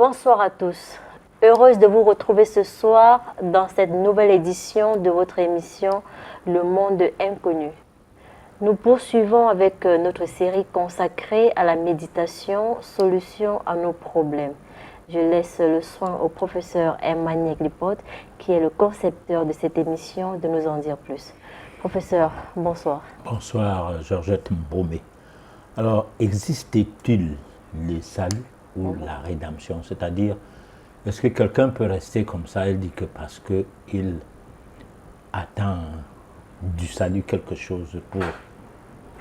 Bonsoir à tous. Heureuse de vous retrouver ce soir dans cette nouvelle édition de votre émission Le Monde Inconnu. Nous poursuivons avec notre série consacrée à la méditation, solution à nos problèmes. Je laisse le soin au professeur Emmanuel Glipote, qui est le concepteur de cette émission, de nous en dire plus. Professeur, bonsoir. Bonsoir, Georgette Mbomé. Alors, existe-t-il le salut ou la rédemption? C'est-à-dire, est-ce que quelqu'un peut rester comme ça et dire que parce qu'il attend du salut quelque chose pour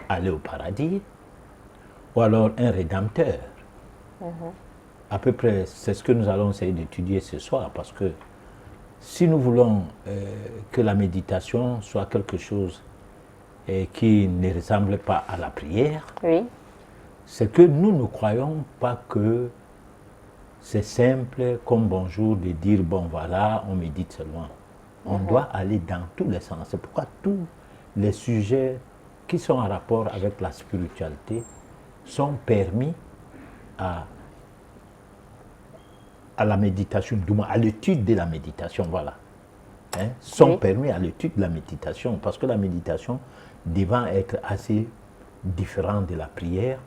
aller au paradis, ou alors un rédempteur? À peu près, c'est ce que nous allons essayer d'étudier ce soir, parce que si nous voulons que la méditation soit quelque chose qui ne ressemble pas à la prière, Oui. c'est que nous ne croyons pas que c'est simple comme bonjour de dire bon voilà, on médite seulement. On doit aller dans tous les sens. C'est pourquoi tous les sujets qui sont en rapport avec la spiritualité sont permis à la méditation, du moins à l'étude de la méditation, voilà. Sont permis à l'étude de la méditation, parce que la méditation devant être assez différente de la prière.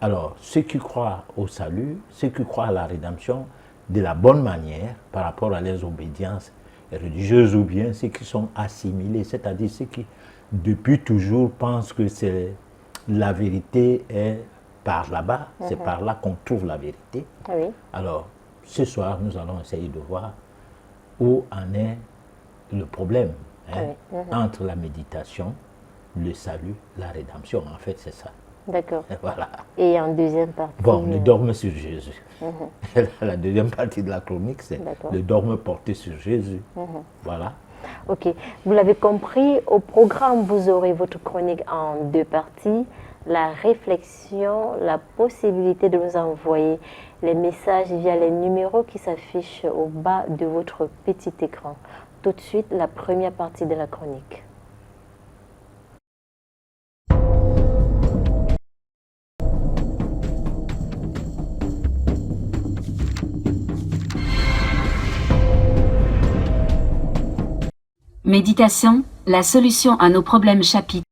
Alors, ceux qui croient au salut, ceux qui croient à la rédemption de la bonne manière par rapport à leurs obédiences religieuses, ou bien ceux qui sont assimilés, c'est-à-dire ceux qui depuis toujours pensent que c'est la vérité est par là-bas, c'est par là qu'on trouve la vérité. Oui. Alors, ce soir, nous allons essayer de voir où en est le problème entre la méditation, le salut, la rédemption. En fait, c'est ça. D'accord. Voilà. Et en deuxième partie... Bon, le dogme sur Jésus. La deuxième partie de la chronique, c'est le dogme porté sur Jésus. Voilà. Ok. Vous l'avez compris, au programme, vous aurez votre chronique en deux parties. La réflexion, la possibilité de nous envoyer les messages via les numéros qui s'affichent au bas de votre petit écran. Tout de suite, la première partie de la chronique. Méditation, la solution à nos problèmes, chapitre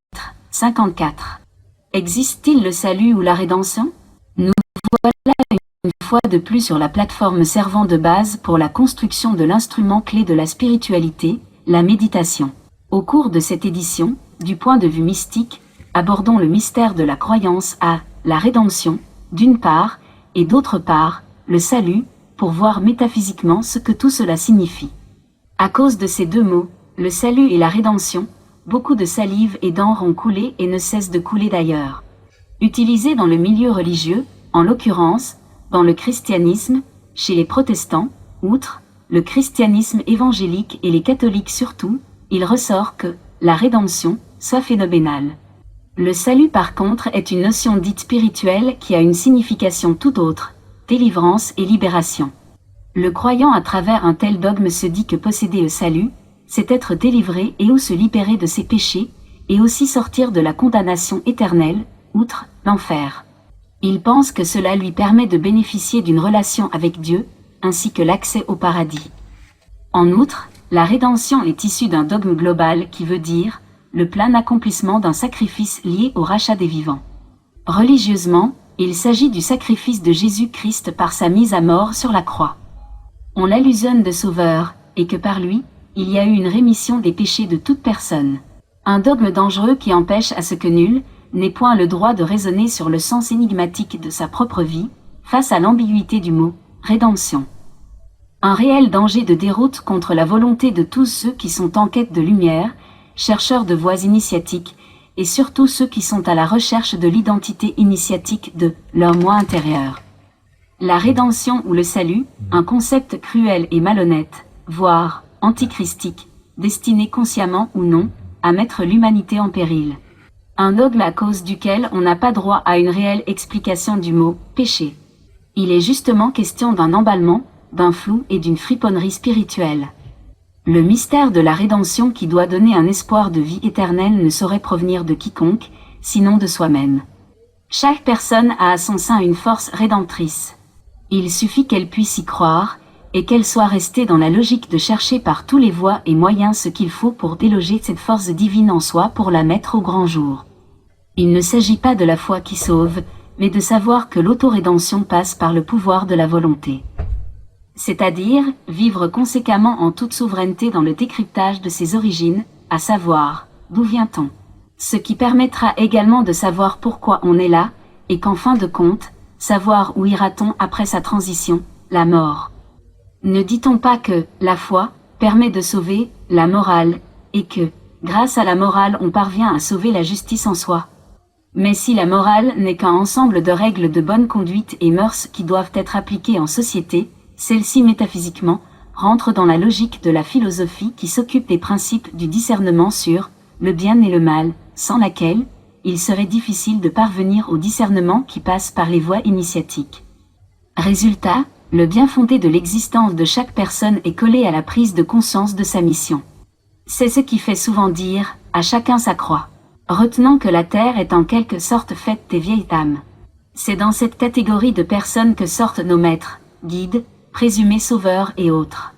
54. Existe-t-il le salut ou la rédemption? Nous voilà une fois de plus sur la plateforme servant de base pour la construction de l'instrument clé de la spiritualité, la méditation. Au cours de cette édition, du point de vue mystique, abordons le mystère de la croyance à la rédemption, d'une part, et d'autre part, le salut, pour voir métaphysiquement ce que tout cela signifie. À cause de ces deux mots, le salut et la rédemption, beaucoup de salive et d'encre ont coulé et ne cessent de couler d'ailleurs. Utilisés dans le milieu religieux, en l'occurrence, dans le christianisme, chez les protestants, outre le christianisme évangélique et les catholiques surtout, il ressort que la rédemption soit phénoménale. Le salut par contre est une notion dite spirituelle qui a une signification tout autre, délivrance et libération. Le croyant à travers un tel dogme se dit que posséder le salut, c'est être délivré et ou se libérer de ses péchés, et aussi sortir de la condamnation éternelle, outre l'enfer. Il pense que cela lui permet de bénéficier d'une relation avec Dieu, ainsi que l'accès au paradis. En outre, la rédemption est issue d'un dogme global qui veut dire le plein accomplissement d'un sacrifice lié au rachat des vivants. Religieusement, il s'agit du sacrifice de Jésus-Christ par sa mise à mort sur la croix. On l'allusionne de sauveur, et que par lui, il y a eu une rémission des péchés de toute personne. Un dogme dangereux qui empêche à ce que nul n'ait point le droit de raisonner sur le sens énigmatique de sa propre vie, face à l'ambiguïté du mot « rédemption ». Un réel danger de déroute contre la volonté de tous ceux qui sont en quête de lumière, chercheurs de voies initiatiques, et surtout ceux qui sont à la recherche de l'identité initiatique de leur moi intérieur. La rédemption ou le salut, un concept cruel et malhonnête, voire antichristique, destiné consciemment ou non à mettre l'humanité en péril. Un dogme à cause duquel on n'a pas droit à une réelle explication du mot « péché ». Il est justement question d'un emballement, d'un flou et d'une friponnerie spirituelle. Le mystère de la rédemption qui doit donner un espoir de vie éternelle ne saurait provenir de quiconque, sinon de soi-même. Chaque personne a à son sein une force rédemptrice. Il suffit qu'elle puisse y croire, et qu'elle soit restée dans la logique de chercher par tous les voies et moyens ce qu'il faut pour déloger cette force divine en soi pour la mettre au grand jour. Il ne s'agit pas de la foi qui sauve, mais de savoir que l'autorédemption passe par le pouvoir de la volonté. C'est-à-dire, vivre conséquemment en toute souveraineté dans le décryptage de ses origines, à savoir, d'où vient-on? Ce qui permettra également de savoir pourquoi on est là, et qu'en fin de compte, savoir où ira-t-on après sa transition, la mort. Ne dit-on pas que la foi permet de sauver la morale, et que, grâce à la morale on parvient à sauver la justice en soi? Mais si la morale n'est qu'un ensemble de règles de bonne conduite et mœurs qui doivent être appliquées en société, celle-ci métaphysiquement rentre dans la logique de la philosophie qui s'occupe des principes du discernement sur le bien et le mal, sans laquelle il serait difficile de parvenir au discernement qui passe par les voies initiatiques. Résultat, le bien fondé de l'existence de chaque personne est collé à la prise de conscience de sa mission. C'est ce qui fait souvent dire « à chacun sa croix ». Retenant que la terre est en quelque sorte faite des vieilles âmes. C'est dans cette catégorie de personnes que sortent nos maîtres, guides, présumés sauveurs et autres.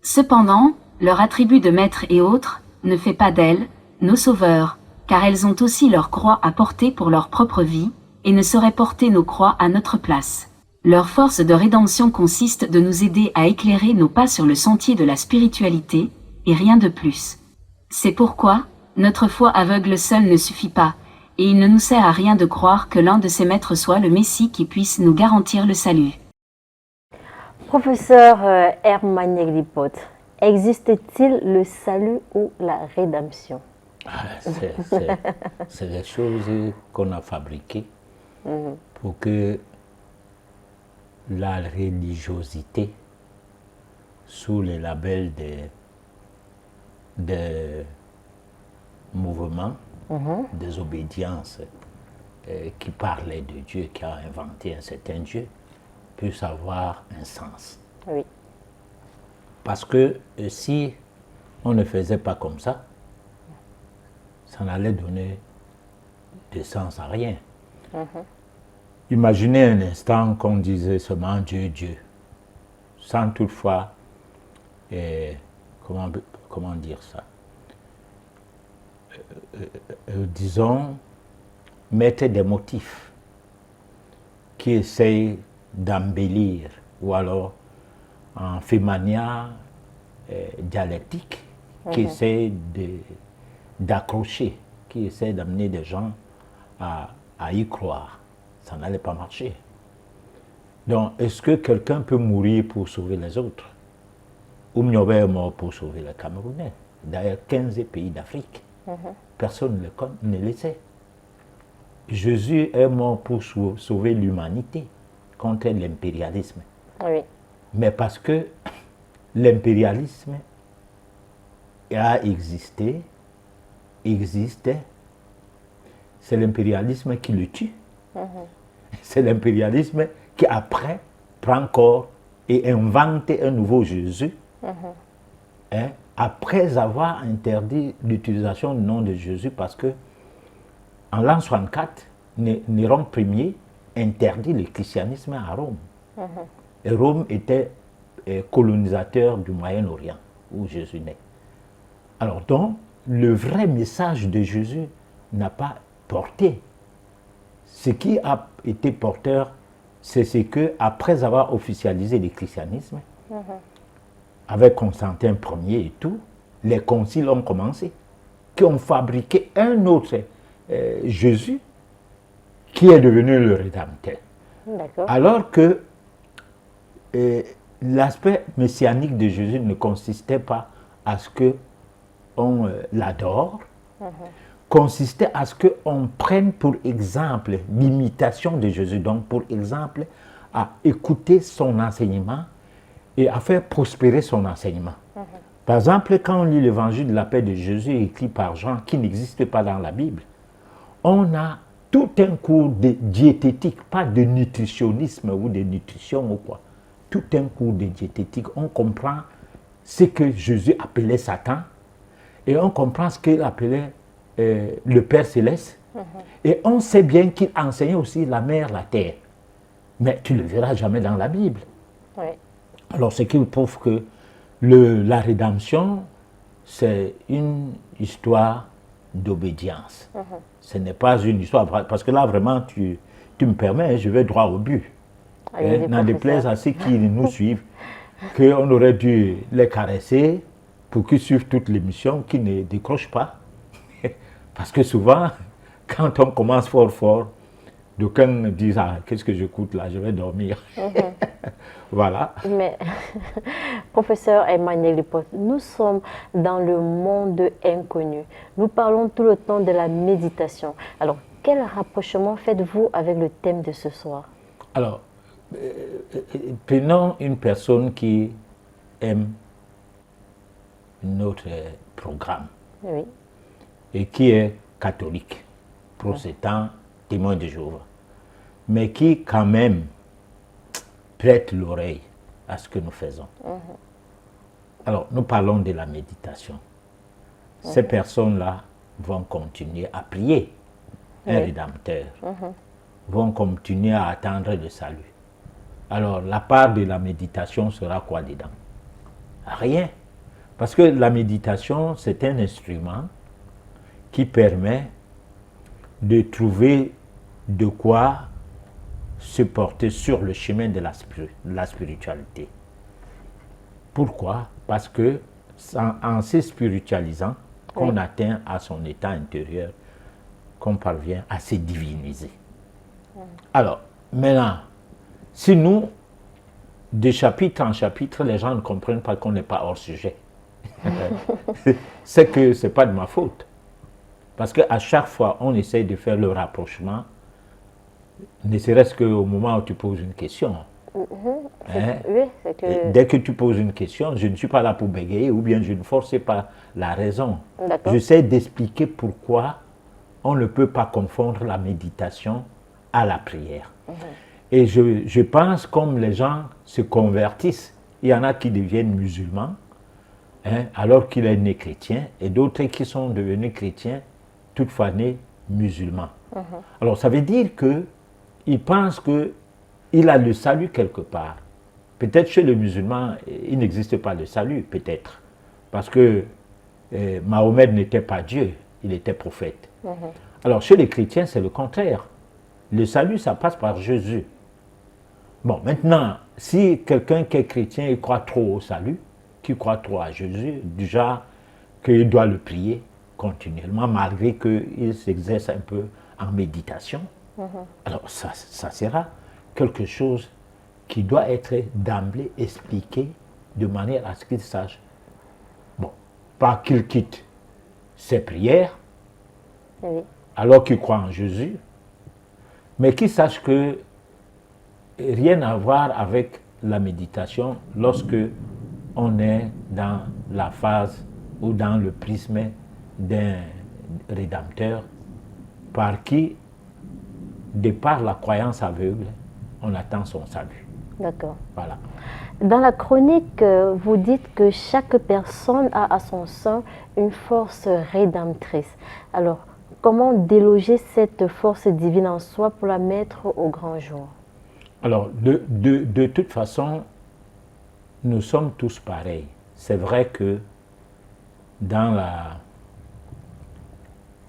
Cependant, leur attribut de maître et autres ne fait pas d'elles nos sauveurs, car elles ont aussi leur croix à porter pour leur propre vie, et ne sauraient porter nos croix à notre place. Leur force de rédemption consiste de nous aider à éclairer nos pas sur le sentier de la spiritualité, et rien de plus. C'est pourquoi, notre foi aveugle seule ne suffit pas, et il ne nous sert à rien de croire que l'un de ces maîtres soit le Messie qui puisse nous garantir le salut. Professeur Herman Yeglipot, existe-t-il le salut ou la rédemption? C'est des choses qu'on a fabriquées pour que la religiosité, sous le label des mouvements, des obédiences qui parlaient de Dieu, qui a inventé un certain Dieu, puisse avoir un sens. Oui. Parce que si on ne faisait pas comme ça n'allait donner de sens à rien. Imaginez un instant qu'on disait seulement Dieu, Dieu, sans toutefois, comment dire ça, disons, mettre des motifs qui essayent d'embellir, ou alors en fémania dialectique, qui essaie d'accrocher, qui essaie d'amener des gens à y croire. Ça n'allait pas marcher. Donc, est-ce que quelqu'un peut mourir pour sauver les autres? Oumniobé est mort pour sauver les Camerounais. D'ailleurs, 15 pays d'Afrique. Personne ne le sait. Jésus est mort pour sauver l'humanité contre l'impérialisme. Oui. Mais parce que l'impérialisme a existé, existait, c'est l'impérialisme qui le tue. C'est l'impérialisme qui après prend corps et invente un nouveau Jésus, après avoir interdit l'utilisation du nom de Jésus, parce que en l'an 64, Néron Ier interdit le christianisme à Rome. Et Rome était colonisateur du Moyen-Orient, où Jésus naît. Alors donc, le vrai message de Jésus n'a pas porté. Ce qui a été porteur, c'est ce que, après avoir officialisé le christianisme, avec Constantin Ier et tout, les conciles ont commencé, qui ont fabriqué un autre Jésus, qui est devenu le Rédempteur. Alors que l'aspect messianique de Jésus ne consistait pas à ce qu'on l'adore, consistait à ce qu'on prenne pour exemple l'imitation de Jésus, donc pour exemple à écouter son enseignement et à faire prospérer son enseignement. Par exemple, quand on lit l'évangile de la paix de Jésus écrit par Jean, qui n'existe pas dans la Bible, on a tout un cours de diététique, pas de nutritionnisme ou de nutrition ou quoi. Tout un cours de diététique. On comprend ce que Jésus appelait Satan et on comprend ce qu'il appelait le Père Céleste. Et on sait bien qu'il enseignait aussi la mer, la terre. mais tu ne le verras jamais dans la Bible. Oui. Alors, ce qui prouve que la rédemption, c'est une histoire d'obédience. Ce n'est pas une histoire, parce que là, vraiment, tu me permets, je vais droit au but. Allez-y, N'en déplaise professeur. à ceux qui nous suivent, qu'on aurait dû les caresser pour qu'ils suivent toute l'émission, qu'ils ne décrochent pas. Parce que souvent, quand on commence fort, d'aucuns disent, ah, qu'est-ce que j'écoute là, je vais dormir. Voilà. Mais, professeur Emmanuel Lipote, nous sommes dans le monde inconnu. Nous parlons tout le temps de la méditation. Alors, quel rapprochement faites-vous avec le thème de ce soir? Alors, prenons une personne qui aime notre programme Oui. et qui est catholique, protestant, témoin de Jéhovah, mais qui quand même prête l'oreille à ce que nous faisons. Alors, nous parlons de la méditation. Ces personnes-là vont continuer à prier un Rédempteur, vont continuer à attendre le salut. Alors, la part de la méditation sera quoi dedans? Rien. Parce que la méditation, c'est un instrument qui permet de trouver de quoi se porter sur le chemin de la spiritualité. Pourquoi? Parce que en se spiritualisant, qu'on atteint à son état intérieur, qu'on parvient à se diviniser. Alors, maintenant, si nous, de chapitre en chapitre, les gens ne comprennent pas qu'on n'est pas hors sujet, c'est que ce n'est pas de ma faute. Parce qu'à chaque fois, on essaye de faire le rapprochement, ne serait-ce qu'au moment où tu poses une question. Hein? Oui, c'est que... Dès que tu poses une question, je ne suis pas là pour bégayer ou bien je ne force pas la raison. D'accord. J'essaie d'expliquer pourquoi on ne peut pas confondre la méditation à la prière. Et je pense comme les gens se convertissent, il y en a qui deviennent musulmans, hein, alors qu'il est né chrétien, et d'autres qui sont devenus chrétiens, toutefois nés musulmans. Alors ça veut dire qu'ils pensent qu'il a le salut quelque part. Peut-être chez les musulmans, il n'existe pas le salut, peut-être. Parce que Mahomet n'était pas Dieu, il était prophète. Alors chez les chrétiens, c'est le contraire. Le salut, ça passe par Jésus. Bon, maintenant, si quelqu'un qui est chrétien, il croit trop au salut, qui croit trop à Jésus, déjà qu'il doit le prier continuellement, malgré qu'il s'exerce un peu en méditation, alors ça sera quelque chose qui doit être d'emblée expliqué de manière à ce qu'il sache. Bon, pas qu'il quitte ses prières, Oui. alors qu'il croit en Jésus, mais qu'il sache que rien à voir avec la méditation lorsque on est dans la phase ou dans le prisme d'un Rédempteur par qui, de par la croyance aveugle, on attend son salut. D'accord. Voilà. Dans la chronique, vous dites que chaque personne a à son sein une force rédemptrice. Alors, comment déloger cette force divine en soi pour la mettre au grand jour? Alors, de toute façon, nous sommes tous pareils. C'est vrai que dans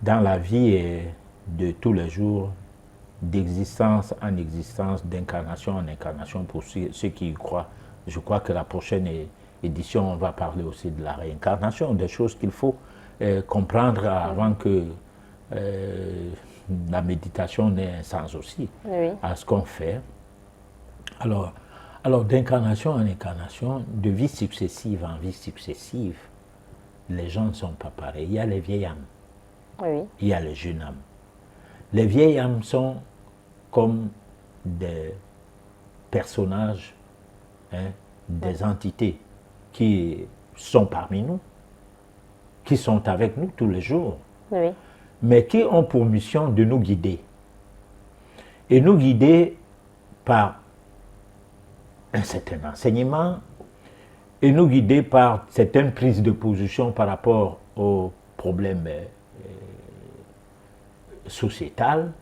la vie de tous les jours, d'existence en existence, d'incarnation en incarnation, pour ceux qui y croient, je crois que la prochaine édition, on va parler aussi de la réincarnation, des choses qu'il faut comprendre avant que la méditation n'ait un sens aussi à ce qu'on fait. Alors d'incarnation en incarnation, de vie successive en vie successive, les gens ne sont pas pareils. Il y a les vieilles âmes, il y a les jeunes âmes. Les vieilles âmes sont comme des personnages, des entités qui sont parmi nous, qui sont avec nous tous les jours, mais qui ont pour mission de nous guider. Et nous guider par un certain enseignement, et nous guider par certaines prises de position par rapport aux problèmes sociétals,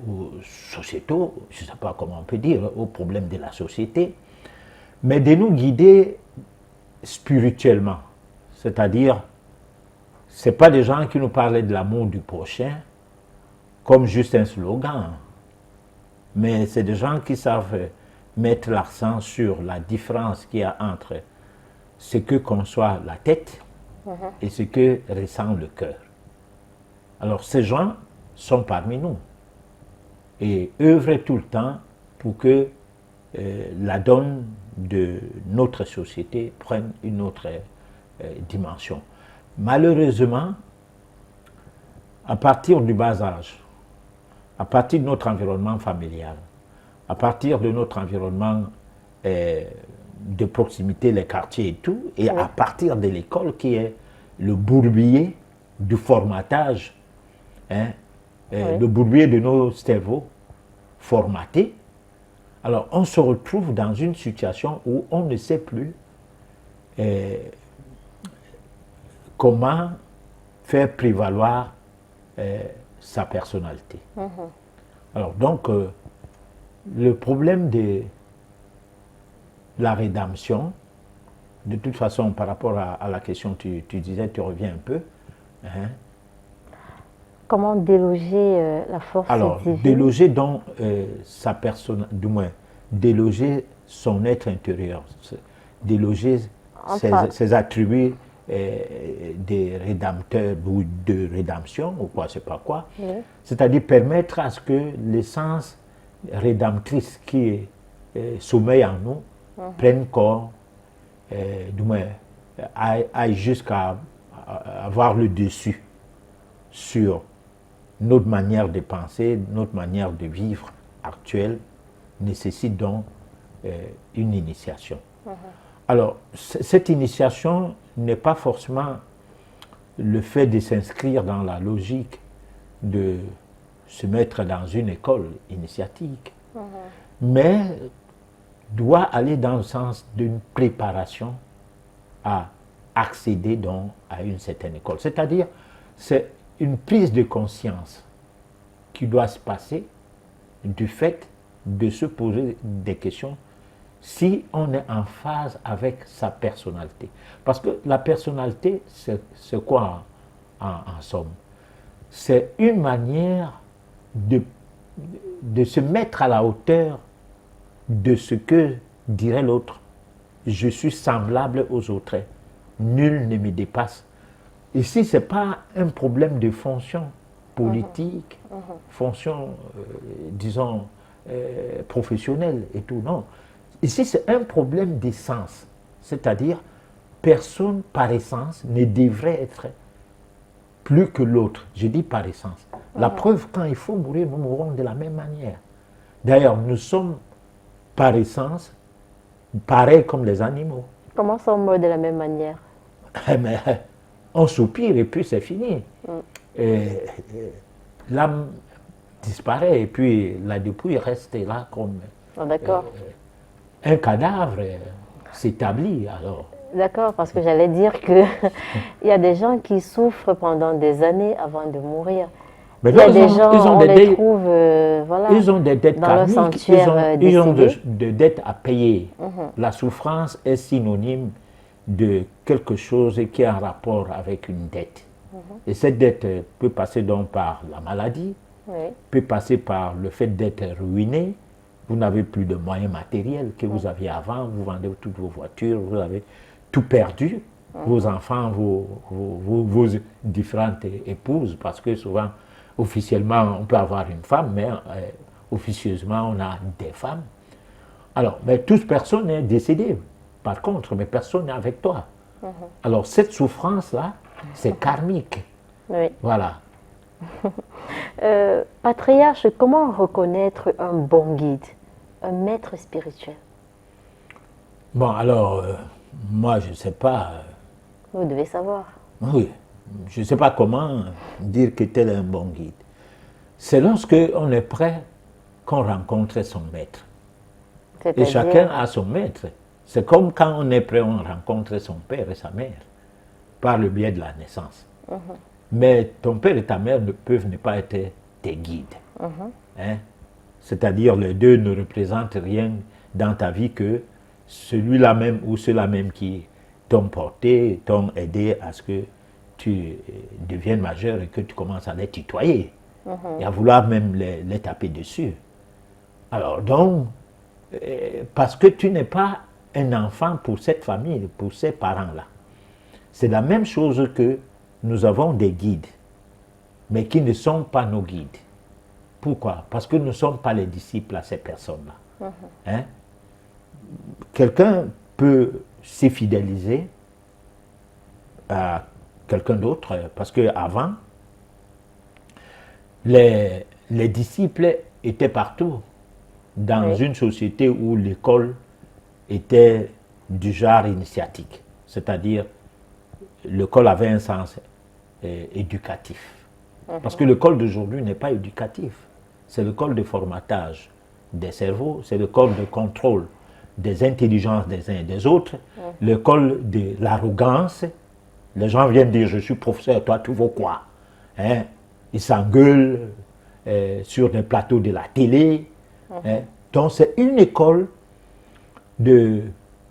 aux sociétaux, je ne sais pas comment on peut dire, aux problèmes de la société, mais de nous guider spirituellement. C'est-à-dire, ce n'est pas des gens qui nous parlaient de l'amour du prochain comme juste un slogan, mais c'est des gens qui savent mettre l'accent sur la différence qu'il y a entre ce que conçoit la tête et ce que ressent le cœur. Alors ces gens sont parmi nous et œuvrent tout le temps pour que la donne de notre société prenne une autre dimension. Malheureusement, à partir du bas âge, à partir de notre environnement familial, à partir de notre environnement de proximité, les quartiers et tout, et à partir de l'école qui est le bourbier du formatage, le bourbier de nos cerveaux formatés, alors on se retrouve dans une situation où on ne sait plus comment faire prévaloir sa personnalité. Alors donc, le problème de la rédemption, de toute façon, par rapport à la question que tu disais, tu reviens un peu. Comment déloger la force divine? Déloger donc sa personne, du moins, déloger son être intérieur, déloger ses attributs des rédempteurs ou de rédemption, ou quoi, je ne sais pas quoi. C'est-à-dire permettre à ce que l'essence rédemptrice qui sommeille en nous prenne corps, du moins, aille jusqu'à avoir le dessus sur notre manière de penser, notre manière de vivre actuelle, nécessite donc une initiation. Alors, cette initiation n'est pas forcément le fait de s'inscrire dans la logique de se mettre dans une école initiatique, mais doit aller dans le sens d'une préparation à accéder donc à une certaine école. C'est-à-dire, c'est une prise de conscience qui doit se passer du fait de se poser des questions si on est en phase avec sa personnalité. Parce que la personnalité, c'est quoi en somme? C'est une manière de se mettre à la hauteur de ce que dirait l'autre. Je suis semblable aux autres. Nul ne me dépasse. Ici, ce n'est pas un problème de fonction politique, fonction, disons, professionnelle et tout, non. Ici, c'est un problème d'essence. C'est-à-dire, personne par essence ne devrait être plus que l'autre. Je dis par essence. La preuve, quand il faut mourir, nous mourrons de la même manière. D'ailleurs, nous sommes par essence pareils comme les animaux. Comment ça, on meurt de la même manière? Mais on soupire et puis c'est fini. L'âme disparaît et puis la dépouille reste là comme un cadavre s'établit alors. D'accord, parce que j'allais dire qu'il y a des gens qui souffrent pendant des années avant de mourir. Mais il y a des gens, on les trouve voilà, ils ont des dettes dans le sanctuaire ils ont de dettes à payer. La souffrance est synonyme de quelque chose qui est en rapport avec une dette. Et cette dette peut passer donc par la maladie, peut passer par le fait d'être ruiné. Vous n'avez plus de moyens matériels que vous aviez avant, vous vendez toutes vos voitures, vous avez tout perdu, vos enfants, vos différentes épouses, parce que souvent, officiellement, on peut avoir une femme, mais officieusement, on a des femmes. Alors, mais toute personne est décédée, par contre, mais personne n'est avec toi. Alors, cette souffrance-là, c'est karmique. Voilà. Patriarche, comment reconnaître un bon guide, un maître spirituel? Bon, alors, moi, je ne sais pas. Vous devez savoir. Oui, je ne sais pas comment dire que tel est un bon guide. C'est lorsque on est prêt qu'on rencontre son maître. Et chacun a son maître. C'est comme quand on est prêt, on rencontre son père et sa mère, par le biais de la naissance. Mais ton père et ta mère ne peuvent ne pas être tes guides. Hein? C'est-à-dire, les deux ne représentent rien dans ta vie que celui-là même ou ceux-là même qui t'ont porté, t'ont aidé à ce que tu deviennes majeur et que tu commences à les tutoyer. Et à vouloir même les taper dessus. Alors donc, parce que tu n'es pas un enfant pour cette famille, pour ces parents-là. C'est la même chose que nous avons des guides, mais qui ne sont pas nos guides. Pourquoi? Parce que nous ne sommes pas les disciples à ces personnes-là. Hein? Quelqu'un peut s'y fidéliser à quelqu'un d'autre, parce qu'avant, les disciples étaient partout, dans une société où l'école était du genre initiatique, c'est-à-dire l'école avait un sens éducatif. Parce que l'école d'aujourd'hui n'est pas éducative, c'est l'école de formatage des cerveaux, c'est l'école de contrôle des intelligences des uns et des autres, l'école de l'arrogance. Les gens viennent dire, je suis professeur, toi tu vaux quoi? Hein? Ils s'engueulent sur les plateaux de la télé. Hein? Donc c'est une école de,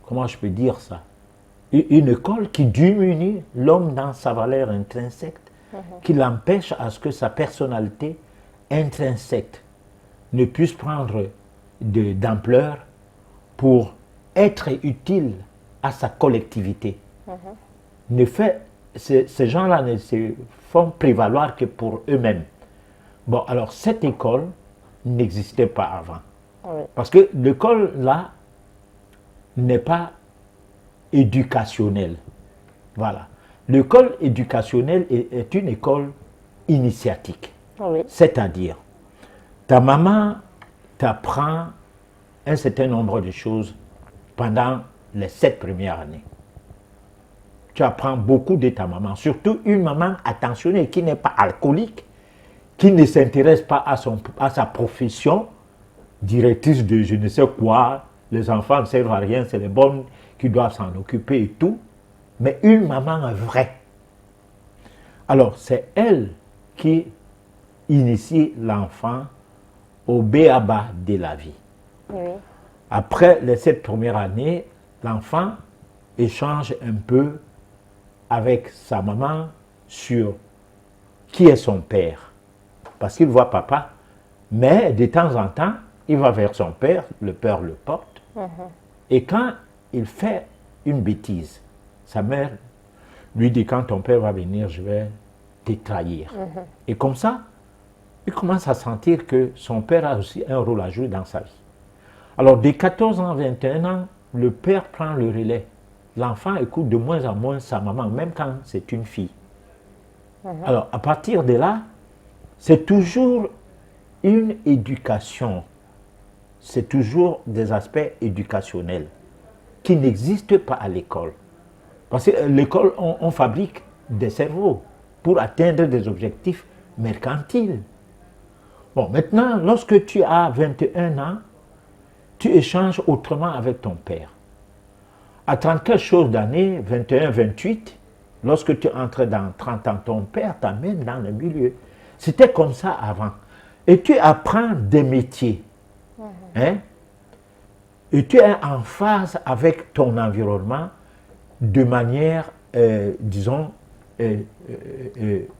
comment je peux dire ça? Une école qui diminue l'homme dans sa valeur intrinsèque, qui l'empêche à ce que sa personnalité intrinsèque ne puisse prendre d'ampleur pour être utile à sa collectivité. Ces gens-là ne se font prévaloir que pour eux-mêmes. Bon, alors cette école n'existait pas avant. Parce que l'école, là, n'est pas éducationnelle. Voilà. L'école éducationnelle est une école initiatique. C'est-à-dire, ta maman t'apprend un certain nombre de choses pendant les 7 premières années. Tu apprends beaucoup de ta maman, surtout une maman attentionnée qui n'est pas alcoolique, qui ne s'intéresse pas à sa profession, directrice de je ne sais quoi, les enfants ne servent à rien, c'est les bonnes qui doivent s'en occuper et tout, mais une maman vraie. Alors c'est elle qui initie l'enfant au b.a.-ba de la vie. Après les 7 premières années, l'enfant échange un peu avec sa maman sur qui est son père. Parce qu'il voit papa, mais de temps en temps, il va vers son père, le père le porte, et quand il fait une bêtise, sa mère lui dit, quand ton père va venir, je vais te trahir. Et comme ça, il commence à sentir que son père a aussi un rôle à jouer dans sa vie. Alors, de 14 ans à 21 ans, le père prend le relais. L'enfant écoute de moins en moins sa maman, même quand c'est une fille. Alors, à partir de là, c'est toujours une éducation. C'est toujours des aspects éducationnels qui n'existent pas à l'école. Parce que l'école, on fabrique des cerveaux pour atteindre des objectifs mercantiles. Bon, maintenant, lorsque tu as 21 ans, tu échanges autrement avec ton père. À 30 quelque chose d'années, 21, 28, lorsque tu entres dans 30 ans, ton père t'amène dans le milieu. C'était comme ça avant. Et tu apprends des métiers. Hein? Et tu es en phase avec ton environnement de manière, disons,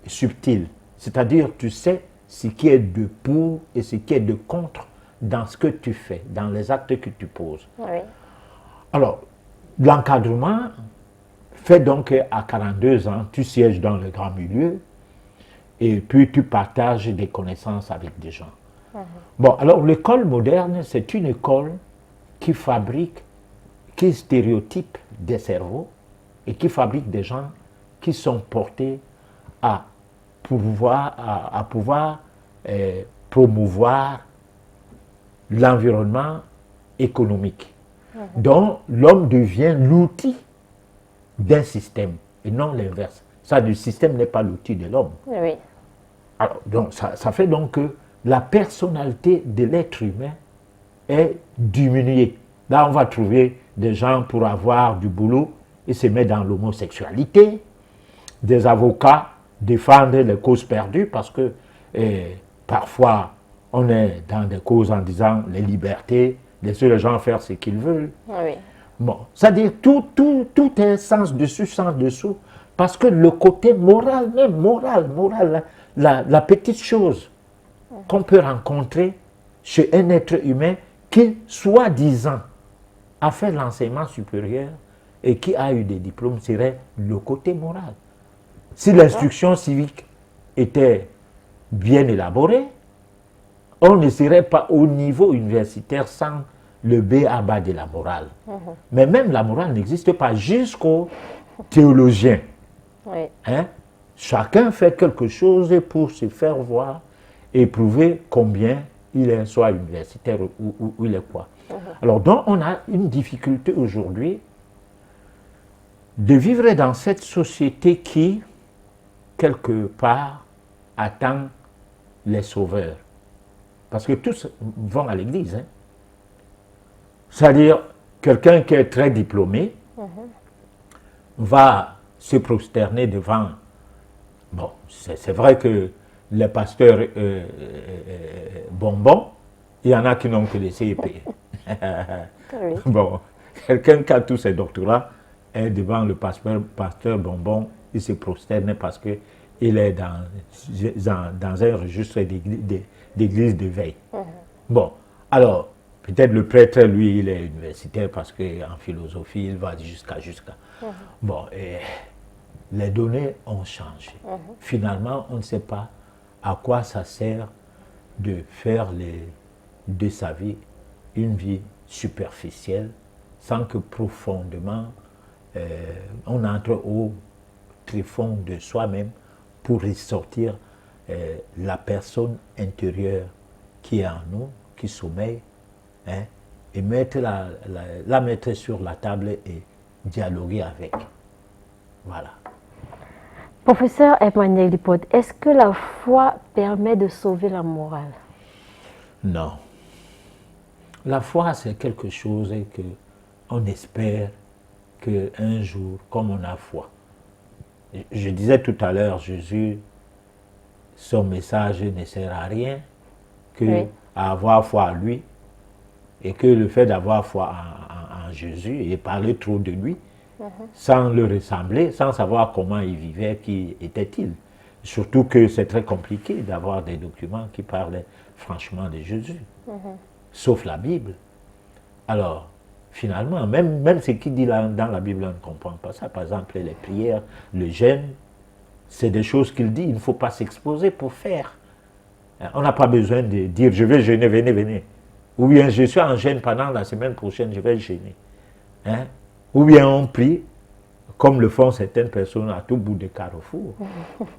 subtile. C'est-à-dire, tu sais ce qui est de pour et ce qui est de contre dans ce que tu fais, dans les actes que tu poses. Alors, l'encadrement fait donc qu'à 42 ans, tu sièges dans le grand milieu et puis tu partages des connaissances avec des gens. Bon, alors l'école moderne, c'est une école qui fabrique, qui stéréotype des cerveaux et qui fabrique des gens qui sont portés à pouvoir promouvoir l'environnement économique. Donc, l'homme devient l'outil d'un système et non l'inverse. Ça, le système n'est pas l'outil de l'homme. Alors, donc, ça fait donc que la personnalité de l'être humain est diminuée. Là, on va trouver des gens pour avoir du boulot et se mettre dans l'homosexualité. Des avocats défendent les causes perdues parce que Parfois, on est dans des causes en disant les libertés, laissez les gens faire ce qu'ils veulent. Oui. Bon, c'est-à-dire tout est sens dessus, sens dessous, parce que le côté moral, même moral, la petite chose qu'on peut rencontrer chez un être humain qui, soi-disant, a fait l'enseignement supérieur et qui a eu des diplômes, serait le côté moral. Si l'instruction civique était bien élaborée, on ne serait pas au niveau universitaire sans le B à bas de la morale. Mais même la morale n'existe pas jusqu'aux théologiens. Oui. Hein? Chacun fait quelque chose pour se faire voir et prouver combien il est, soit universitaire ou il est quoi. Alors donc on a une difficulté aujourd'hui de vivre dans cette société qui, quelque part, attend les sauveurs. Parce que tous vont à l'église. Hein. C'est-à-dire, quelqu'un qui est très diplômé va se prosterner devant... Bon, c'est vrai que les pasteurs bonbons, il y en a qui n'ont que les CEP. Oui. Bon, quelqu'un qui a tous ses doctorats est devant le pasteur bonbon, il se prosterne parce qu'il est dans un registre d'église de veille. Bon, alors, peut-être le prêtre, lui, il est universitaire parce qu'en philosophie, il va jusqu'à. Bon, et les données ont changé. Finalement, on ne sait pas à quoi ça sert de faire de sa vie une vie superficielle sans que profondément on entre au tréfonds de soi-même pour ressortir la personne intérieure qui est en nous, qui sommeille, hein, et mettre la mettre sur la table et dialoguer avec. Voilà. Professeur Emmanuel Lipote, est-ce que la foi permet de sauver la morale? Non. La foi, c'est quelque chose qu'on espère qu'un jour, comme on a foi. Je disais tout à l'heure, Jésus, son message ne sert à rien que à avoir foi en lui, et que le fait d'avoir foi en Jésus et parler trop de lui, sans le ressembler, sans savoir comment il vivait, qui était-il. Surtout que c'est très compliqué d'avoir des documents qui parlent franchement de Jésus, sauf la Bible. Alors, finalement, même ce qu'il dit là, dans la Bible, on ne comprend pas ça. Par exemple, les prières, le jeûne, c'est des choses qu'il dit, il ne faut pas s'exposer pour faire. On n'a pas besoin de dire, je vais jeûner, venez. Ou bien, je suis en jeûne pendant la semaine prochaine, je vais jeûner. Hein? Ou bien, on prie, comme le font certaines personnes à tout bout de carrefour.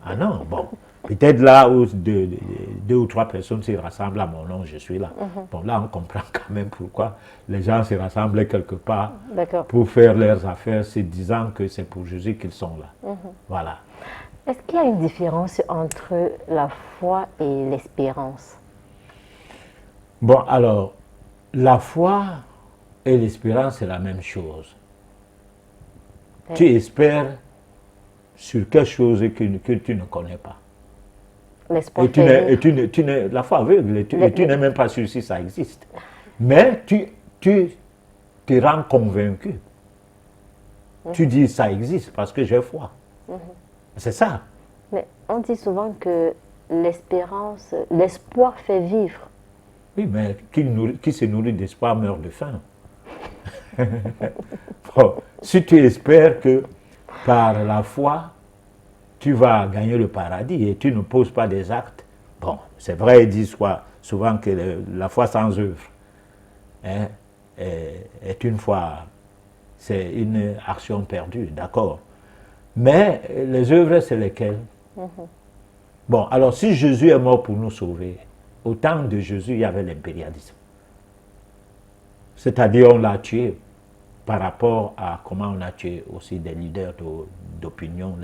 Ah non, bon, peut-être là où deux ou trois personnes se rassemblent à mon nom, je suis là. Bon, là, on comprend quand même pourquoi les gens se rassemblent quelque part pour faire leurs affaires, se disant que c'est pour Jésus qu'ils sont là. Voilà. Est-ce qu'il y a une différence entre la foi et l'espérance? Bon, alors, la foi et l'espérance, c'est la même chose. Tu espères sur quelque chose que tu ne connais pas. L'espoir la foi aveugle, et tu n'es même pas sûr si ça existe. Mais tu te rends convaincu. Tu dis ça existe parce que j'ai foi. C'est ça. Mais on dit souvent que l'espérance, l'espoir fait vivre. Oui, mais qui se nourrit d'espoir meurt de faim. Bon, si tu espères que par la foi, tu vas gagner le paradis et tu ne poses pas des actes, bon, c'est vrai, ils disent souvent que la foi sans œuvre est une foi, c'est une action perdue, d'accord. Mais les œuvres, c'est lesquelles? Bon, alors si Jésus est mort pour nous sauver, au temps de Jésus, il y avait l'impérialisme. C'est-à-dire, on l'a tué par rapport à comment on a tué aussi des leaders d'opinion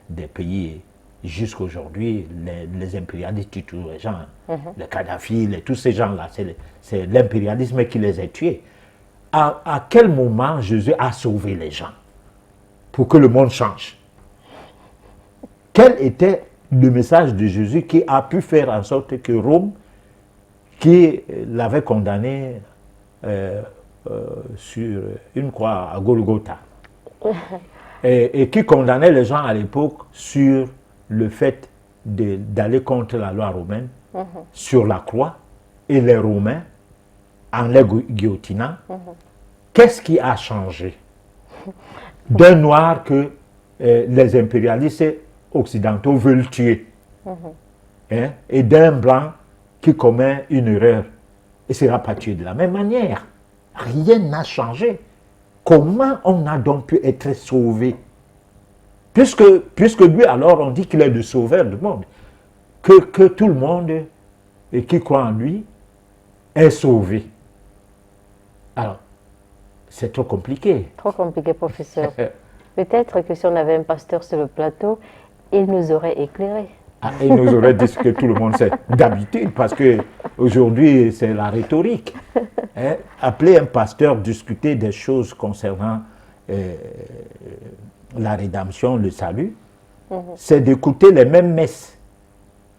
des pays. Jusqu'aujourd'hui, les impérialistes tuent tous les gens. Les Kadhafi, tous ces gens-là, c'est l'impérialisme qui les a tués. À quel moment Jésus a sauvé les gens pour que le monde change? Quelle était le message de Jésus qui a pu faire en sorte que Rome, qui l'avait condamné sur une croix à Golgotha, et qui condamnait les gens à l'époque sur le fait d'aller contre la loi romaine sur la croix, et les Romains, en les guillotinant, qu'est-ce qui a changé d'un noir que les impérialistes occidentaux veulent tuer, hein, et d'un blanc qui commet une erreur et sera pas tué de la même manière? Rien n'a changé. Comment on a donc pu être sauvé? Puisque lui, alors, on dit qu'il est le sauveur du monde. Que tout le monde et qui croit en lui est sauvé. Alors, c'est trop compliqué. Trop compliqué, professeur. Peut-être que si on avait un pasteur sur le plateau, il nous aurait éclairé. Ah, il nous aurait dit ce que tout le monde sait d'habitude, parce qu'aujourd'hui, c'est la rhétorique. Hein? Appeler un pasteur, discuter des choses concernant la rédemption, le salut, c'est d'écouter les mêmes messes,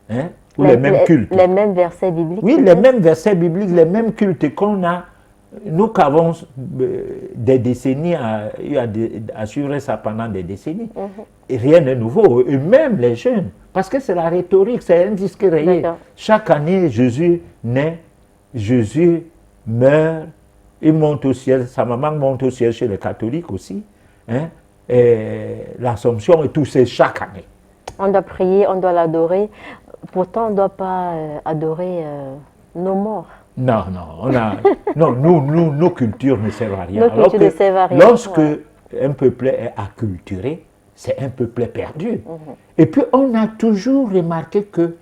hein? Ou les mêmes cultes. Les mêmes versets bibliques. Oui, les mêmes versets bibliques, les mêmes cultes qu'on a. Nous qui avons des décennies à assurer ça pendant des décennies, et rien n'est nouveau, et même les jeunes, parce que c'est la rhétorique, c'est un disque rayé. Chaque année, Jésus naît, Jésus meurt, il monte au ciel, sa maman monte au ciel chez les catholiques aussi, hein, et l'Assomption et tout, c'est chaque année. On doit prier, on doit l'adorer, pourtant on ne doit pas adorer nos morts. Non, nos cultures ne servent à rien. Nos cultures ne servent à rien. Lorsque un peuple est acculturé, c'est un peuple perdu. Et puis on a toujours remarqué que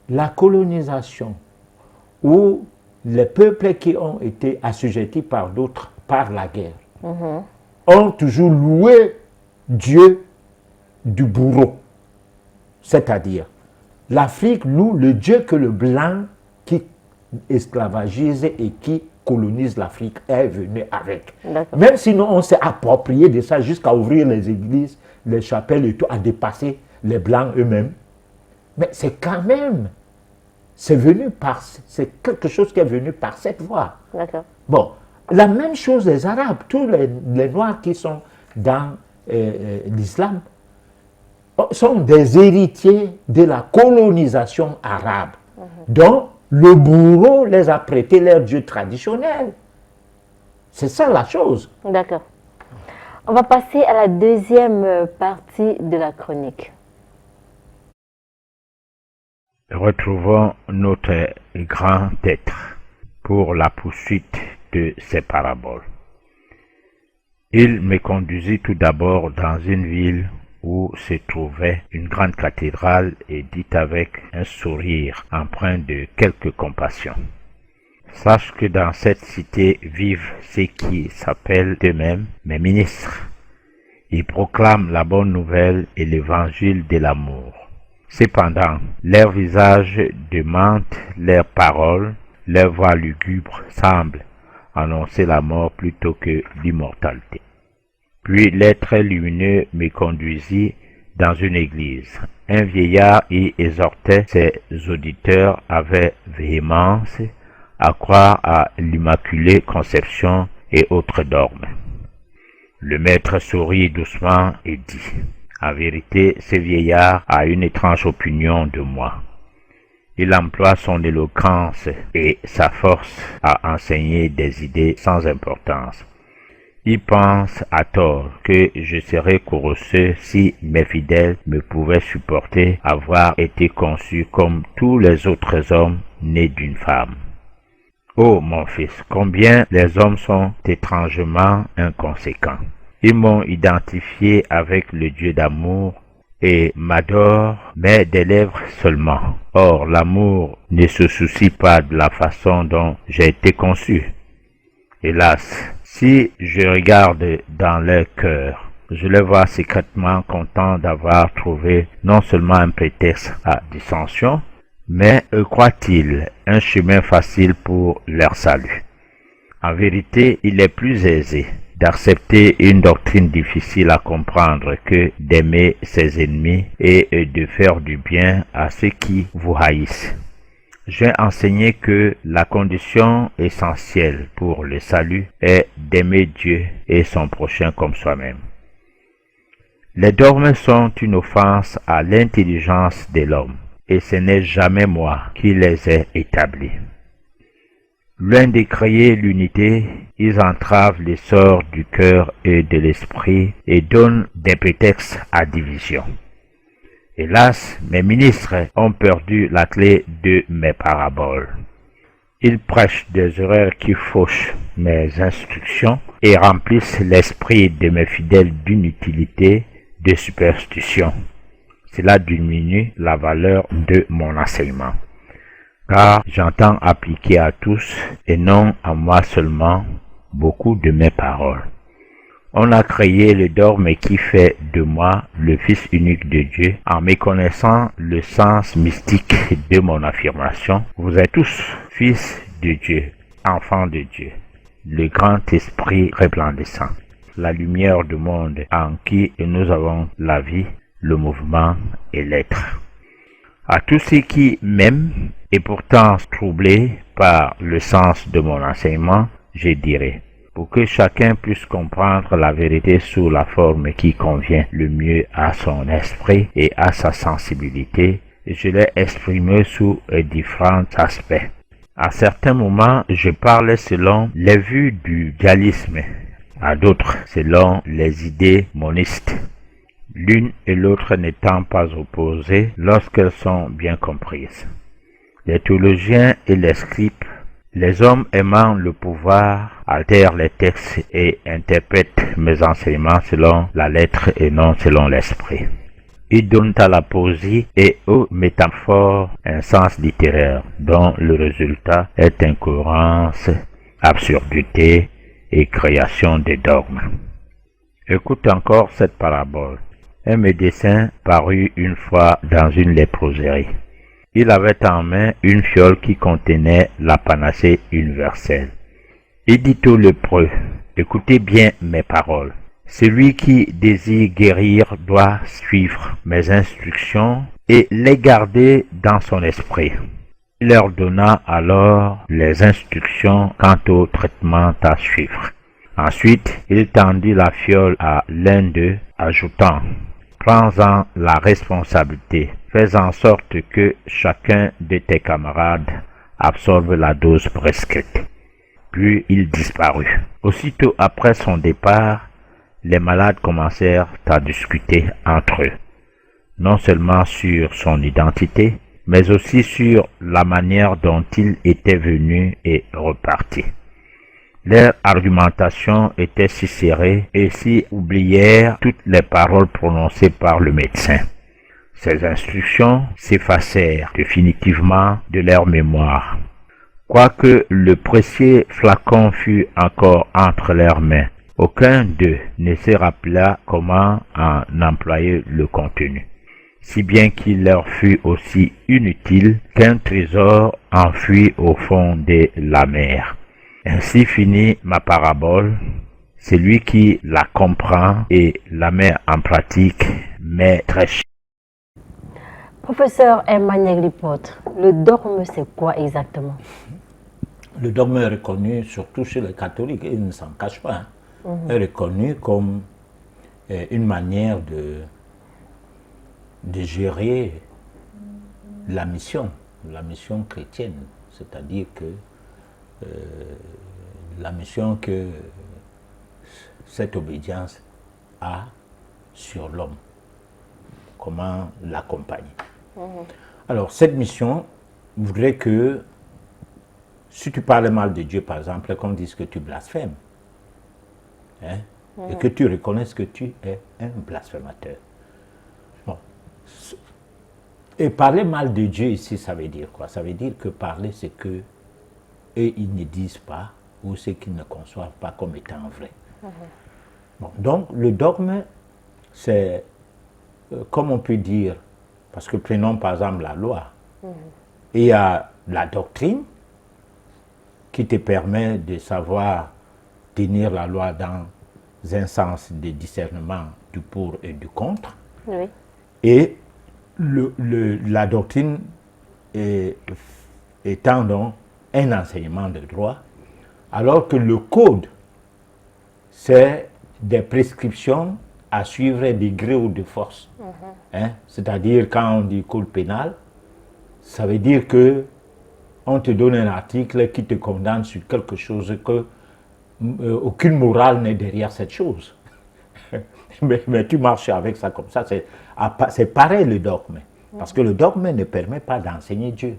la colonisation ou les peuples qui ont été assujettis par d'autres, par la guerre, ont toujours loué Dieu du bourreau. C'est-à-dire, l'Afrique loue le Dieu que le blanc qui esclavagise et qui colonise l'Afrique est venu avec. Même sinon on s'est approprié de ça jusqu'à ouvrir les églises, les chapelles et tout, à dépasser les blancs eux-mêmes. Mais c'est quand même, c'est quelque chose qui est venu par cette voie. Bon, la même chose les Arabes, tous les Noirs qui sont dans l'islam sont des héritiers de la colonisation arabe. Donc, le bourreau les a prêtés leur Dieu traditionnel. C'est ça la chose. D'accord. On va passer à la deuxième partie de la chronique. Retrouvons notre grand être pour la poursuite de ces paraboles. Il me conduisit tout d'abord dans une ville où se trouvait une grande cathédrale et dit avec un sourire empreint de quelque compassion: sache que dans cette cité vivent ceux qui s'appellent eux-mêmes mes ministres. Ils proclament la bonne nouvelle et l'évangile de l'amour. Cependant, leurs visages démentent leurs paroles, leurs voix lugubres semblent annoncer la mort plutôt que l'immortalité. Puis l'être lumineux me conduisit dans une église. Un vieillard y exhortait ses auditeurs avec véhémence à croire à l'Immaculée Conception et autres dogmes. Le maître sourit doucement et dit: en vérité, ce vieillard a une étrange opinion de moi. Il emploie son éloquence et sa force à enseigner des idées sans importance. Il pense à tort que je serais courrouceux si mes fidèles me pouvaient supporter avoir été conçus comme tous les autres hommes nés d'une femme. Ô mon fils, combien les hommes sont étrangement inconséquents. Ils m'ont identifié avec le Dieu d'amour et m'adorent, mais des lèvres seulement. Or, l'amour ne se soucie pas de la façon dont j'ai été conçu. Hélas, si je regarde dans leur cœur, je les vois secrètement contents d'avoir trouvé non seulement un prétexte à dissension, mais, croient-ils, un chemin facile pour leur salut. En vérité, il est plus aisé d'accepter une doctrine difficile à comprendre que d'aimer ses ennemis et de faire du bien à ceux qui vous haïssent. J'ai enseigné que la condition essentielle pour le salut est d'aimer Dieu et son prochain comme soi-même. Les dogmes sont une offense à l'intelligence de l'homme, et ce n'est jamais moi qui les ai établis. Loin de créer l'unité, ils entravent l'essor du cœur et de l'esprit et donnent des prétextes à division. Hélas, mes ministres ont perdu la clé de mes paraboles. Ils prêchent des erreurs qui fauchent mes instructions et remplissent l'esprit de mes fidèles d'inutilité, de superstition. Cela diminue la valeur de mon enseignement, car j'entends appliquer à tous et non à moi seulement beaucoup de mes paroles. On a créé le dogme qui fait de moi le Fils unique de Dieu en méconnaissant le sens mystique de mon affirmation. Vous êtes tous fils de Dieu, enfants de Dieu, le grand esprit resplendissant, la lumière du monde en qui nous avons la vie, le mouvement et l'être. À tous ceux qui m'aiment et pourtant troublés par le sens de mon enseignement, je dirai: pour que chacun puisse comprendre la vérité sous la forme qui convient le mieux à son esprit et à sa sensibilité, je l'ai exprimé sous différents aspects. À certains moments, je parle selon les vues du dualisme, à d'autres selon les idées monistes, l'une et l'autre n'étant pas opposées lorsqu'elles sont bien comprises. Les théologiens et les scribes, les hommes aimant le pouvoir, altèrent les textes et interprètent mes enseignements selon la lettre et non selon l'esprit. Ils donnent à la poésie et aux métaphores un sens littéraire dont le résultat est incohérence, absurdité et création de dogmes. Écoute encore cette parabole. Un médecin parut une fois dans une léproserie. Il avait en main une fiole qui contenait la panacée universelle. Il dit au lépreux: écoutez bien mes paroles. Celui qui désire guérir doit suivre mes instructions et les garder dans son esprit. Il leur donna alors les instructions quant au traitement à suivre. Ensuite, il tendit la fiole à l'un d'eux, ajoutant: prends-en la responsabilité. Fais en sorte que chacun de tes camarades absorbe la dose prescrite. Puis il disparut. Aussitôt après son départ, les malades commencèrent à discuter entre eux, non seulement sur son identité, mais aussi sur la manière dont il était venu et reparti. Leur argumentation était si serrée et si oublièrent toutes les paroles prononcées par le médecin. Ces instructions s'effacèrent définitivement de leur mémoire. Quoique le précieux flacon fût encore entre leurs mains, aucun d'eux ne se rappela comment en employer le contenu, si bien qu'il leur fut aussi inutile qu'un trésor enfui au fond de la mer. Ainsi finit ma parabole. Celui qui la comprend et la met en pratique m'est très cher. Professeur Emmanuel Lipotre, le dogme, c'est quoi exactement? Le dogme est reconnu, surtout chez les catholiques, et ils ne s'en cachent pas, est reconnu comme une manière de gérer la mission chrétienne, c'est-à-dire que la mission que cette obédience a sur l'homme, comment l'accompagner. Alors, cette mission voudrait que, si tu parles mal de Dieu, par exemple, qu'on dise que tu blasphèmes, hein, et que tu reconnaisses que tu es un blasphémateur. Bon. Et parler mal de Dieu ici, ça veut dire quoi? Ça veut dire que parler, c'est que eux, ils ne disent pas, ou ce qu'ils ne conçoivent pas comme étant vrai. Bon, donc, le dogme, c'est, comme on peut dire, parce que prenons par exemple la loi, il y a la doctrine qui te permet de savoir tenir la loi dans instances de discernement du pour et du contre. Oui. Et la doctrine étant donc un enseignement de droit, alors que le code, c'est des prescriptions à suivre de gré ou de force. Hein? C'est-à-dire, quand on dit code pénal, ça veut dire que on te donne un article qui te condamne sur quelque chose que aucune morale n'est derrière cette chose. mais tu marches avec ça comme ça, c'est pareil le dogme. Parce que le dogme ne permet pas d'enseigner Dieu.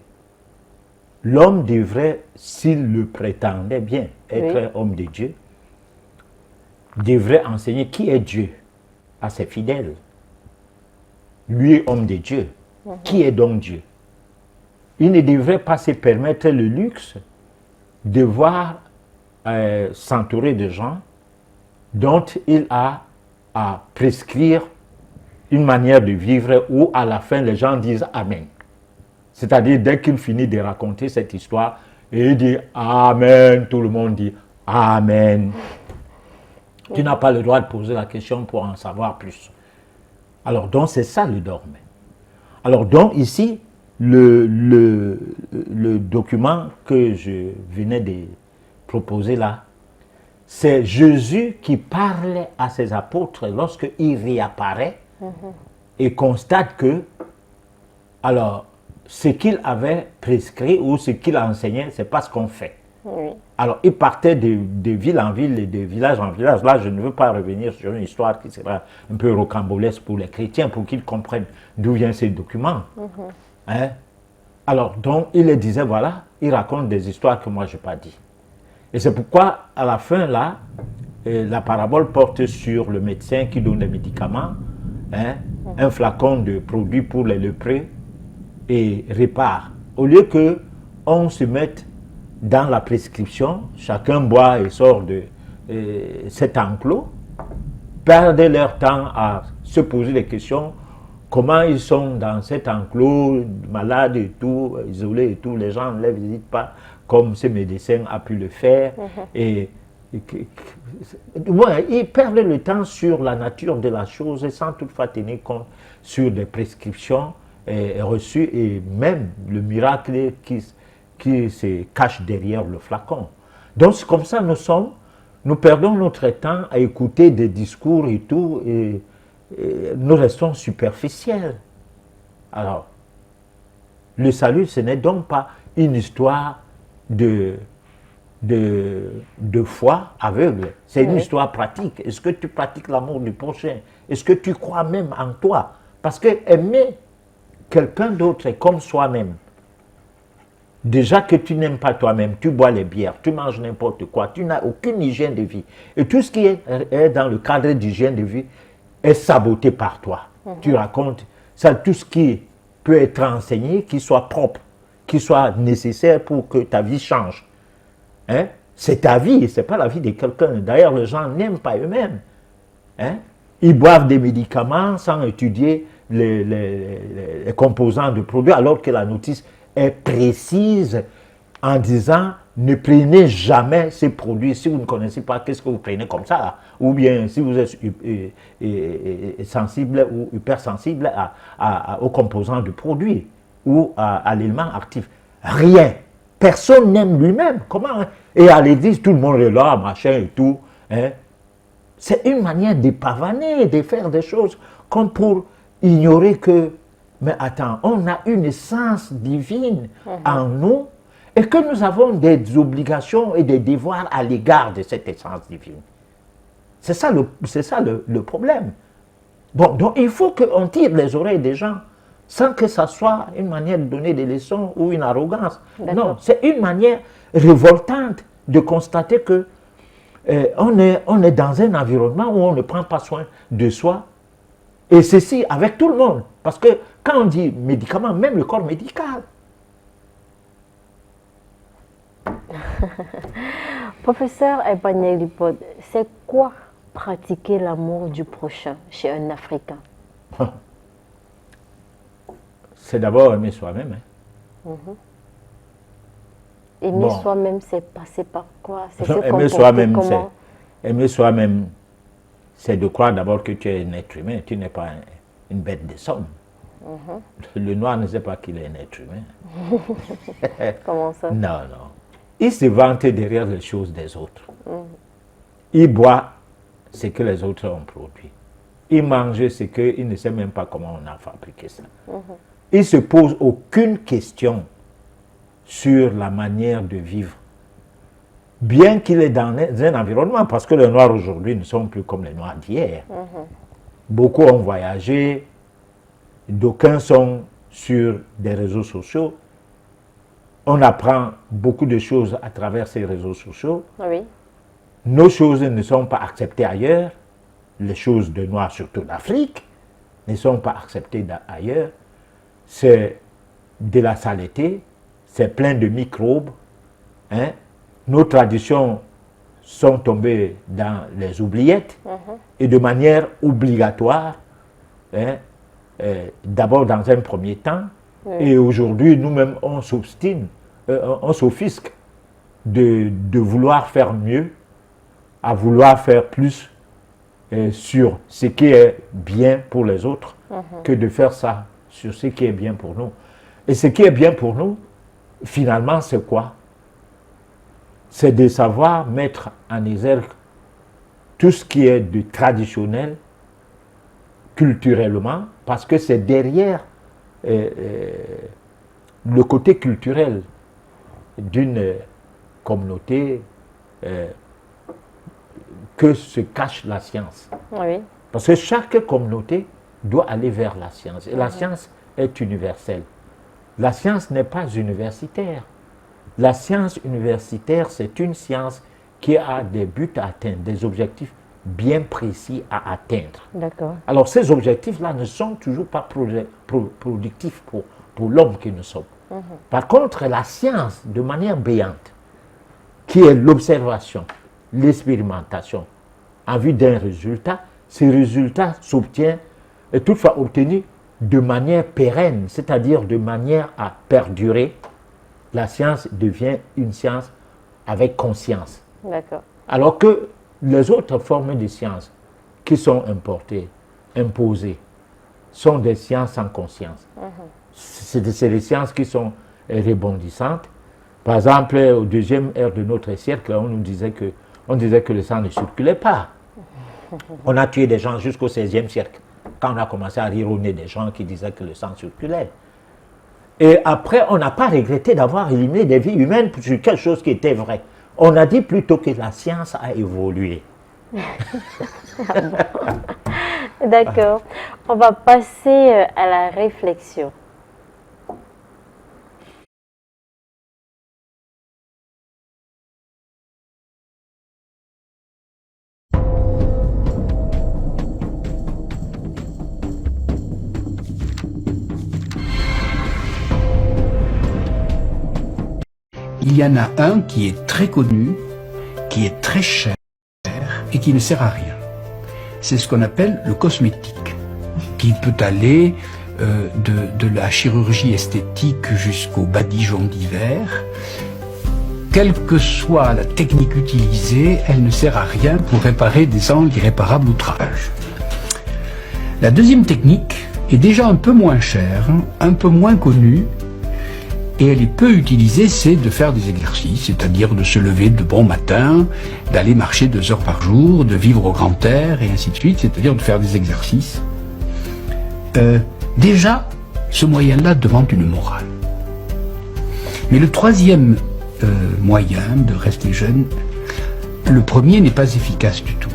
L'homme devrait, s'il le prétendait bien, être homme de Dieu, devrait enseigner qui est Dieu à ses fidèles. Lui, homme de Dieu. Qui est donc Dieu? Il ne devrait pas se permettre le luxe de voir s'entourer de gens dont il a à prescrire une manière de vivre où à la fin les gens disent Amen. C'est-à-dire dès qu'il finit de raconter cette histoire et il dit Amen, tout le monde dit Amen. Tu n'as pas le droit de poser la question pour en savoir plus. Alors donc c'est ça le dogme. Alors donc ici, le document que je venais de proposer là, c'est Jésus qui parle à ses apôtres lorsqu'il réapparaît et constate que, alors, ce qu'il avait prescrit ou ce qu'il enseignait, ce n'est pas ce qu'on fait. Oui. Alors, il partait de ville en ville et de village en village. Là, je ne veux pas revenir sur une histoire qui sera un peu rocambolesque pour les chrétiens, pour qu'ils comprennent d'où viennent ces documents. Hein? Alors, donc, il les disait, voilà, il raconte des histoires que moi, je n'ai pas dit. Et c'est pourquoi, à la fin, là, la parabole porte sur le médecin qui donne des médicaments, hein, un flacon de produit pour les lépreux et répare. Au lieu qu'on se mette dans la prescription, chacun boit et sort de cet enclos, perdent leur temps à se poser des questions, comment ils sont dans cet enclos, malades et tout, isolés et tout, les gens ne les visitent pas comme ce médecin a pu le faire. Et ils perdent le temps sur la nature de la chose sans toutefois tenir compte sur des prescriptions reçues et même le miracle qui se cache derrière le flacon. Donc c'est comme ça nous perdons notre temps à écouter des discours et tout, et nous restons superficiels. Alors, le salut, ce n'est donc pas une histoire de foi aveugle, c'est une histoire pratique. Est-ce que tu pratiques l'amour du prochain? Est-ce que tu crois même en toi? Parce que aimer quelqu'un d'autre est comme soi-même. Déjà que tu n'aimes pas toi-même, tu bois les bières, tu manges n'importe quoi, tu n'as aucune hygiène de vie. Et tout ce qui est dans le cadre d'hygiène de vie est saboté par toi. Tu racontes ça, tout ce qui peut être enseigné, qui soit propre, qui soit nécessaire pour que ta vie change. Hein? C'est ta vie, ce n'est pas la vie de quelqu'un. D'ailleurs, les gens n'aiment pas eux-mêmes. Hein? Ils boivent des médicaments sans étudier les composants de produits, alors que la notice est précise en disant ne prenez jamais ces produits si vous ne connaissez pas qu'est-ce que vous prenez comme ça, ou bien si vous êtes sensible ou hypersensible aux composants du produit ou à l'élément actif. Rien. Personne n'aime lui-même. Comment? Et à l'église, tout le monde est là, machin et tout. Hein? C'est une manière de pavaner, de faire des choses comme pour ignorer que, mais attends, on a une essence divine en nous et que nous avons des obligations et des devoirs à l'égard de cette essence divine. C'est ça le problème. Bon, donc il faut qu'on tire les oreilles des gens sans que ça soit une manière de donner des leçons ou une arrogance. Non, c'est une manière révoltante de constater que on est dans un environnement où on ne prend pas soin de soi. Et ceci avec tout le monde. Parce que quand on dit médicament, même le corps médical. Professeur Epagnelipo, c'est quoi pratiquer l'amour du prochain chez un Africain? C'est d'abord aimer soi-même. Hein. Aimer soi-même, c'est passer par quoi? Aimer soi-même, c'est aimer soi-même. c'est de croire d'abord que tu es un être humain, tu n'es pas une bête de somme. Le noir ne sait pas qu'il est un être humain. Comment ça? Non, non. Il se vante derrière les choses des autres. Il boit ce que les autres ont produit. Il mange ce qu'il ne sait même pas comment on a fabriqué ça. Il ne se pose aucune question sur la manière de vivre. Bien qu'il est dans un environnement, parce que les Noirs aujourd'hui ne sont plus comme les Noirs d'hier. Beaucoup ont voyagé, d'aucuns sont sur des réseaux sociaux. On apprend beaucoup de choses à travers ces réseaux sociaux. Oui. Nos choses ne sont pas acceptées ailleurs. Les choses de Noirs, surtout d'Afrique, ne sont pas acceptées ailleurs. C'est de la saleté, c'est plein de microbes. Hein. Nos traditions sont tombées dans les oubliettes et de manière obligatoire, hein, d'abord dans un premier temps, et aujourd'hui nous-mêmes on s'obstine, on s'offusque de vouloir faire mieux, à vouloir faire plus sur ce qui est bien pour les autres que de faire ça sur ce qui est bien pour nous. Et ce qui est bien pour nous, finalement, c'est quoi? C'est de savoir mettre en exergue tout ce qui est de traditionnel, culturellement, parce que c'est derrière le côté culturel d'une communauté que se cache la science. Oui. Parce que chaque communauté doit aller vers la science. Et la science est universelle. La science n'est pas universitaire. La science universitaire, c'est une science qui a des buts à atteindre, des objectifs bien précis à atteindre. D'accord. Alors ces objectifs-là ne sont toujours pas productifs pour l'homme que nous sommes. Par contre, la science, de manière béante, qui est l'observation, l'expérimentation, en vue d'un résultat, ces résultats s'obtiennent et toutefois obtenus de manière pérenne, c'est-à-dire de manière à perdurer. La science devient une science avec conscience. D'accord. Alors que les autres formes de sciences qui sont importées, imposées, sont des sciences sans conscience. C'est des sciences qui sont rebondissantes. Par exemple, au deuxième ère de notre siècle, on disait que le sang ne circulait pas. On a tué des gens jusqu'au XVIe siècle, quand on a commencé à rire au nez des gens qui disaient que le sang circulait. Et après, on n'a pas regretté d'avoir éliminé des vies humaines sur quelque chose qui était vrai. On a dit plutôt que la science a évolué. D'accord. On va passer à la réflexion. Il y en a un qui est très connu, qui est très cher et qui ne sert à rien. C'est ce qu'on appelle le cosmétique, qui peut aller de la chirurgie esthétique jusqu'au badigeon d'hiver. Quelle que soit la technique utilisée, elle ne sert à rien pour réparer des angles irréparables outrage. La deuxième technique est déjà un peu moins chère, un peu moins connue, et elle est peu utilisée, c'est de faire des exercices, c'est-à-dire de se lever de bon matin, d'aller marcher 2 heures par jour, de vivre au grand air, et ainsi de suite, c'est-à-dire de faire des exercices. Déjà, ce moyen-là demande une morale. Mais le troisième moyen de rester jeune, le premier n'est pas efficace du tout.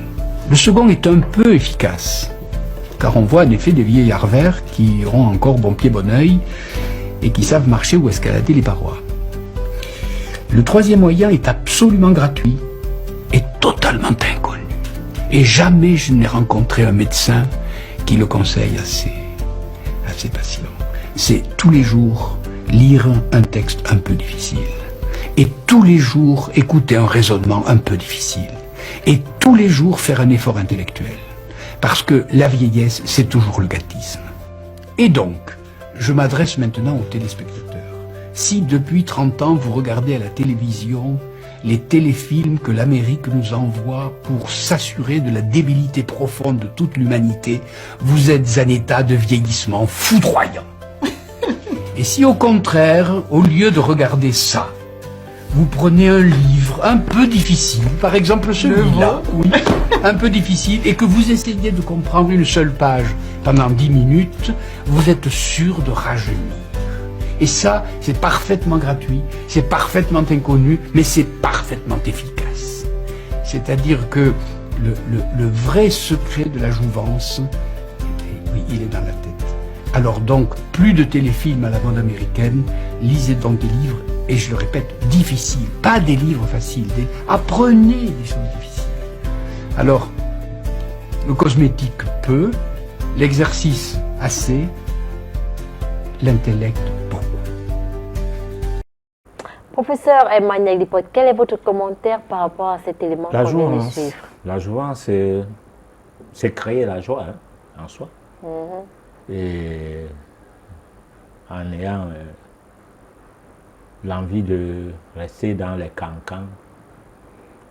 Le second est un peu efficace, car on voit en effet des vieillards verts qui auront encore bon pied bon oeil, et qui savent marcher ou escalader les parois. Le troisième moyen est absolument gratuit et totalement inconnu. Et jamais je n'ai rencontré un médecin qui le conseille à ses patients. C'est tous les jours lire un texte un peu difficile. Et tous les jours écouter un raisonnement un peu difficile. Et tous les jours faire un effort intellectuel. Parce que la vieillesse, c'est toujours le gâtisme. Et donc, je m'adresse maintenant aux téléspectateurs. Si depuis 30 ans vous regardez à la télévision les téléfilms que l'Amérique nous envoie pour s'assurer de la débilité profonde de toute l'humanité, vous êtes un état de vieillissement foudroyant. Et si au contraire, au lieu de regarder ça, vous prenez un livre un peu difficile, par exemple celui-là, oui, un peu difficile, et que vous essayez de comprendre une seule page pendant 10 minutes, vous êtes sûr de rajeunir. Et ça, c'est parfaitement gratuit, c'est parfaitement inconnu, mais c'est parfaitement efficace. C'est-à-dire que le vrai secret de la jouvence, oui, il est dans la tête. Alors donc, plus de téléfilms à la mode américaine, lisez donc des livres, et je le répète, difficiles, pas des livres faciles, apprenez des choses difficiles. Alors, le cosmétique peu, l'exercice assez, l'intellect beaucoup. Professeur Emmanuel Lipote, quel est votre commentaire par rapport à cet élément qu'on vient de suivre? La joie, c'est créer la joie en soi. Et en ayant l'envie de rester dans les cancans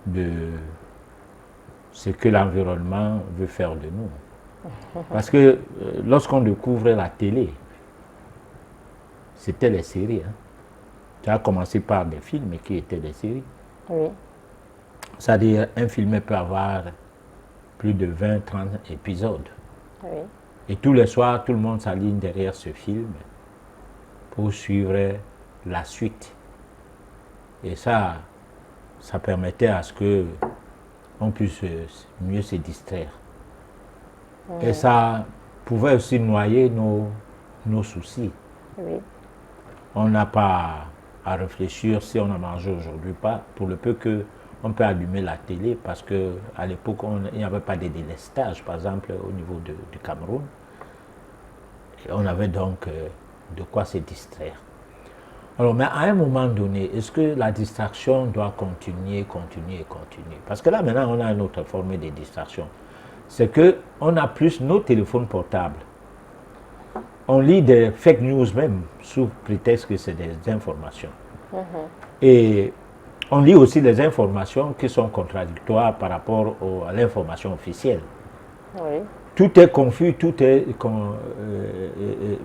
de ce que l'environnement veut faire de nous. Parce que lorsqu'on découvrait la télé, c'était les séries. Ça a commencé par des films qui étaient des séries. Oui. C'est-à-dire, un film peut avoir plus de 20-30 épisodes. Oui. Et tous les soirs, tout le monde s'aligne derrière ce film pour suivre la suite. Et ça permettait à ce qu'on puisse mieux se distraire. Et ça pouvait aussi noyer nos soucis. Oui. On n'a pas à réfléchir si on a mangé aujourd'hui ou pas, pour le peu qu'on peut allumer la télé, parce qu'à l'époque, il n'y avait pas de délestage, par exemple, au niveau du Cameroun. Et on avait donc de quoi se distraire. Alors, mais à un moment donné, est-ce que la distraction doit continuer? Parce que là, maintenant, on a une autre forme de distraction. C'est qu'on a plus nos téléphones portables. On lit des fake news même, sous prétexte que c'est des informations. Et on lit aussi des informations qui sont contradictoires par rapport à l'information officielle. Oui. Tout est confus, tout est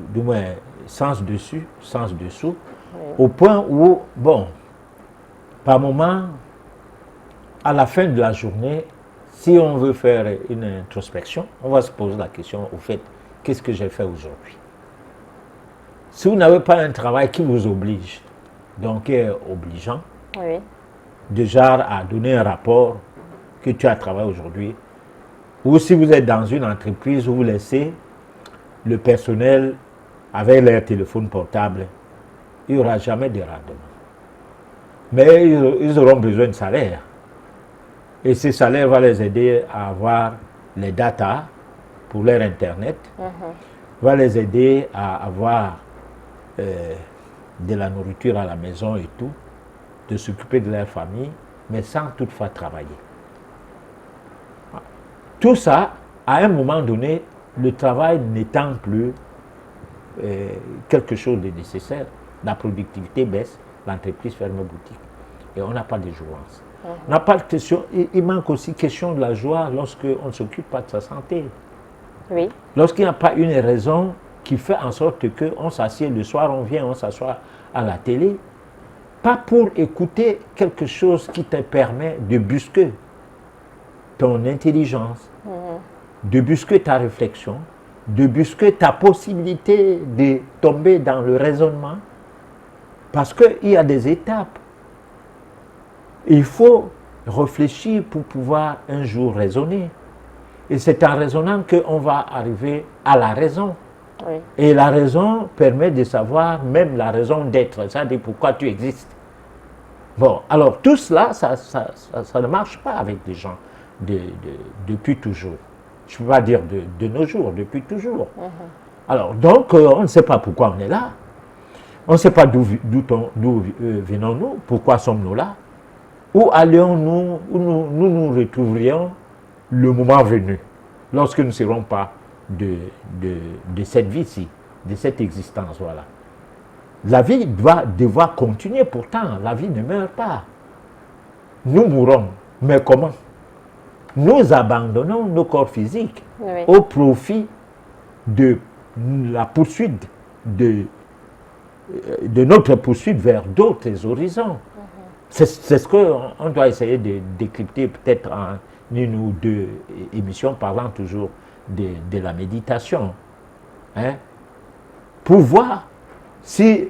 du moins sens dessus, sens dessous, au point où, bon, par moment, à la fin de la journée, si on veut faire une introspection, on va se poser la question, au fait, qu'est-ce que j'ai fait aujourd'hui? Si vous n'avez pas un travail qui vous oblige, donc qui est obligeant, Oui. de genre à donner un rapport que tu as travaillé aujourd'hui, ou si vous êtes dans une entreprise où vous laissez le personnel avec leur téléphone portable, il n'y aura jamais de rendement. Mais ils auront besoin de salaire. Et ce salaire va les aider à avoir les datas pour leur Internet, va les aider à avoir de la nourriture à la maison et tout, de s'occuper de leur famille, mais sans toutefois travailler. Tout ça, à un moment donné, le travail n'étant plus quelque chose de nécessaire, la productivité baisse, l'entreprise ferme boutique. Et on n'a pas de jouvence. On n'a pas de question, il manque aussi question de la joie lorsqu'on ne s'occupe pas de sa santé. Oui. Lorsqu'il n'y a pas une raison qui fait en sorte qu'on s'assied le soir, on vient, on s'assoit à la télé, pas pour écouter quelque chose qui te permet de busquer ton intelligence, de busquer ta réflexion, de busquer ta possibilité de tomber dans le raisonnement, parce qu'il y a des étapes. Il faut réfléchir pour pouvoir un jour raisonner. Et c'est en raisonnant qu'on va arriver à la raison. Oui. Et la raison permet de savoir même la raison d'être, c'est-à-dire pourquoi tu existes. Bon, alors tout cela, ça ne marche pas avec des gens depuis toujours. Je ne peux pas dire de nos jours, depuis toujours. Alors, donc, on ne sait pas pourquoi on est là. On ne sait pas d'où venons-nous, pourquoi sommes-nous là. Où allons-nous, où nous retrouverions le moment venu, lorsque nous ne serons pas de cette vie-ci, de cette existence, voilà. La vie doit devoir continuer, pourtant, la vie ne meurt pas. nous mourrons. Mais comment? Nous abandonnons nos corps physiques Oui. au profit de la poursuite de notre poursuite vers d'autres horizons. C'est ce qu'on doit essayer de décrypter peut-être en une ou deux émissions parlant toujours de la méditation. Hein? Pour voir si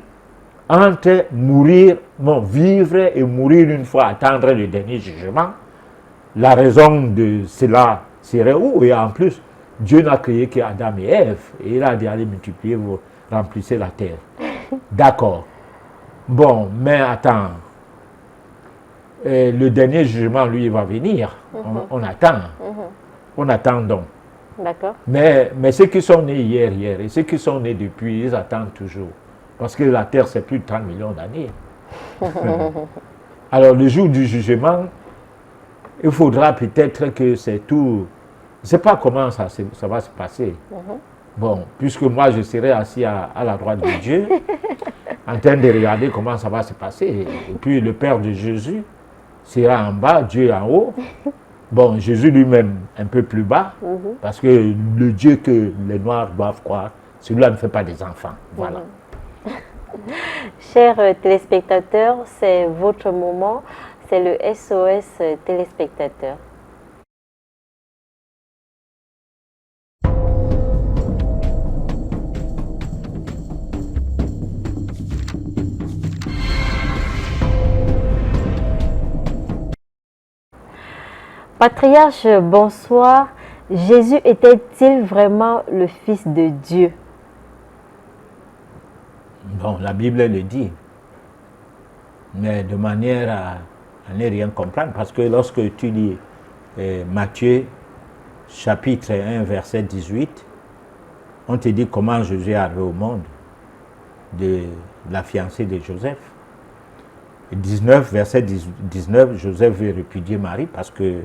entre mourir, vivre et mourir une fois, attendre le dernier jugement, la raison de cela serait où? Et en plus, Dieu n'a créé qu'Adam et Ève, et il a dit allez multiplier, vous remplissez la terre. D'accord. Bon, mais attends. Le dernier jugement, lui, il va venir. On attend. On attend donc. D'accord. Mais ceux qui sont nés hier, et ceux qui sont nés depuis, ils attendent toujours. Parce que la terre, c'est plus de 30 millions d'années. Alors, le jour du jugement, il faudra peut-être que c'est tout. Je ne sais pas comment ça va se passer. Bon, puisque moi je serai assis à la droite de Dieu, en train de regarder comment ça va se passer. Et puis le Père de Jésus sera en bas, Dieu en haut. Bon, Jésus lui-même un peu plus bas, parce que le Dieu que les Noirs doivent croire, celui-là ne fait pas des enfants. Voilà. Chers téléspectateurs, c'est votre moment, c'est le SOS téléspectateur. Patriarche, bonsoir. Jésus était-il vraiment le Fils de Dieu? Bon, la Bible le dit, mais de manière à ne rien comprendre, parce que lorsque tu lis Matthieu, chapitre 1, verset 18, on te dit comment Jésus est arrivé au monde, de la fiancée de Joseph. 19, verset 19, Joseph veut répudier Marie parce que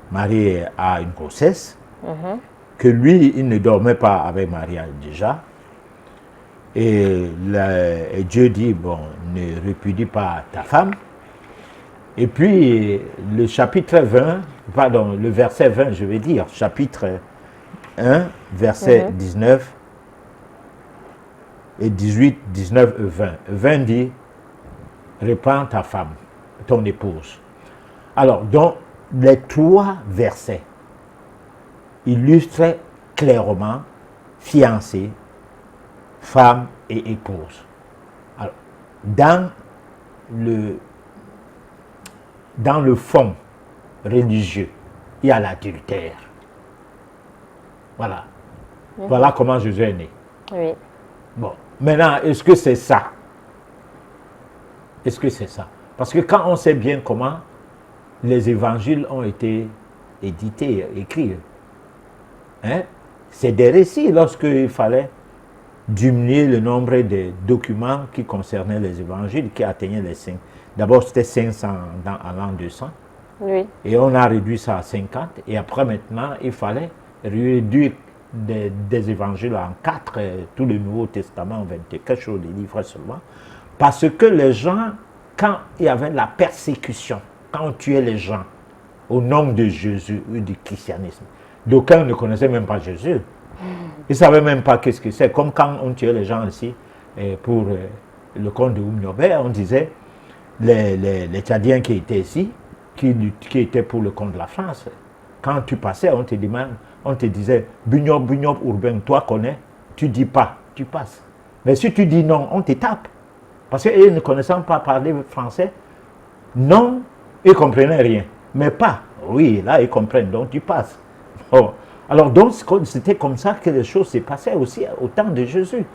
Marie a une grossesse, que lui, il ne dormait pas avec Marie déjà. Et Dieu dit, bon, ne répudie pas ta femme. Et puis, le chapitre 20, pardon, le verset 20, je vais dire, chapitre 1, verset 19 et 18, 19 et 20. 20 dit, répands ta femme, ton épouse. Alors, donc, les trois versets illustrent clairement fiancé, femme et épouse. Alors, dans le fond religieux, il y a l'adultère. Voilà. Voilà comment Jésus est né. Oui. Bon, maintenant, est-ce que c'est ça? Est-ce que c'est ça? Parce que quand on sait bien comment les évangiles ont été édités, écrits, hein, c'est des récits lorsqu'il fallait diminuer le nombre de documents qui concernaient les évangiles, qui atteignaient les 5. D'abord, c'était 500 à l'an 200. Oui. Et on a réduit ça à 50. Et après, maintenant, il fallait réduire des évangiles en 4, tout le Nouveau Testament, 24 sur les livres seulement. Parce que les gens, quand il y avait la persécution, quand on tuait les gens au nom de Jésus ou du christianisme, d'aucuns ne connaissaient même pas Jésus. Ils ne savaient même pas qu'est-ce que c'est. Comme quand on tuait les gens ici, pour le comte de Oumniobert, on disait, les Tchadiens qui étaient ici, qui étaient pour le compte de la France, quand tu passais, on te disait, Bunyop, Urbain, toi connais, tu dis pas, tu passes. Mais si tu dis non, on te tape. Parce qu'ils ne connaissant pas parler français, non, ils ne comprenaient rien. Mais pas, oui, là, ils comprennent, donc tu passes. Oh. Alors, donc, c'était comme ça que les choses se passaient aussi au temps de Jésus.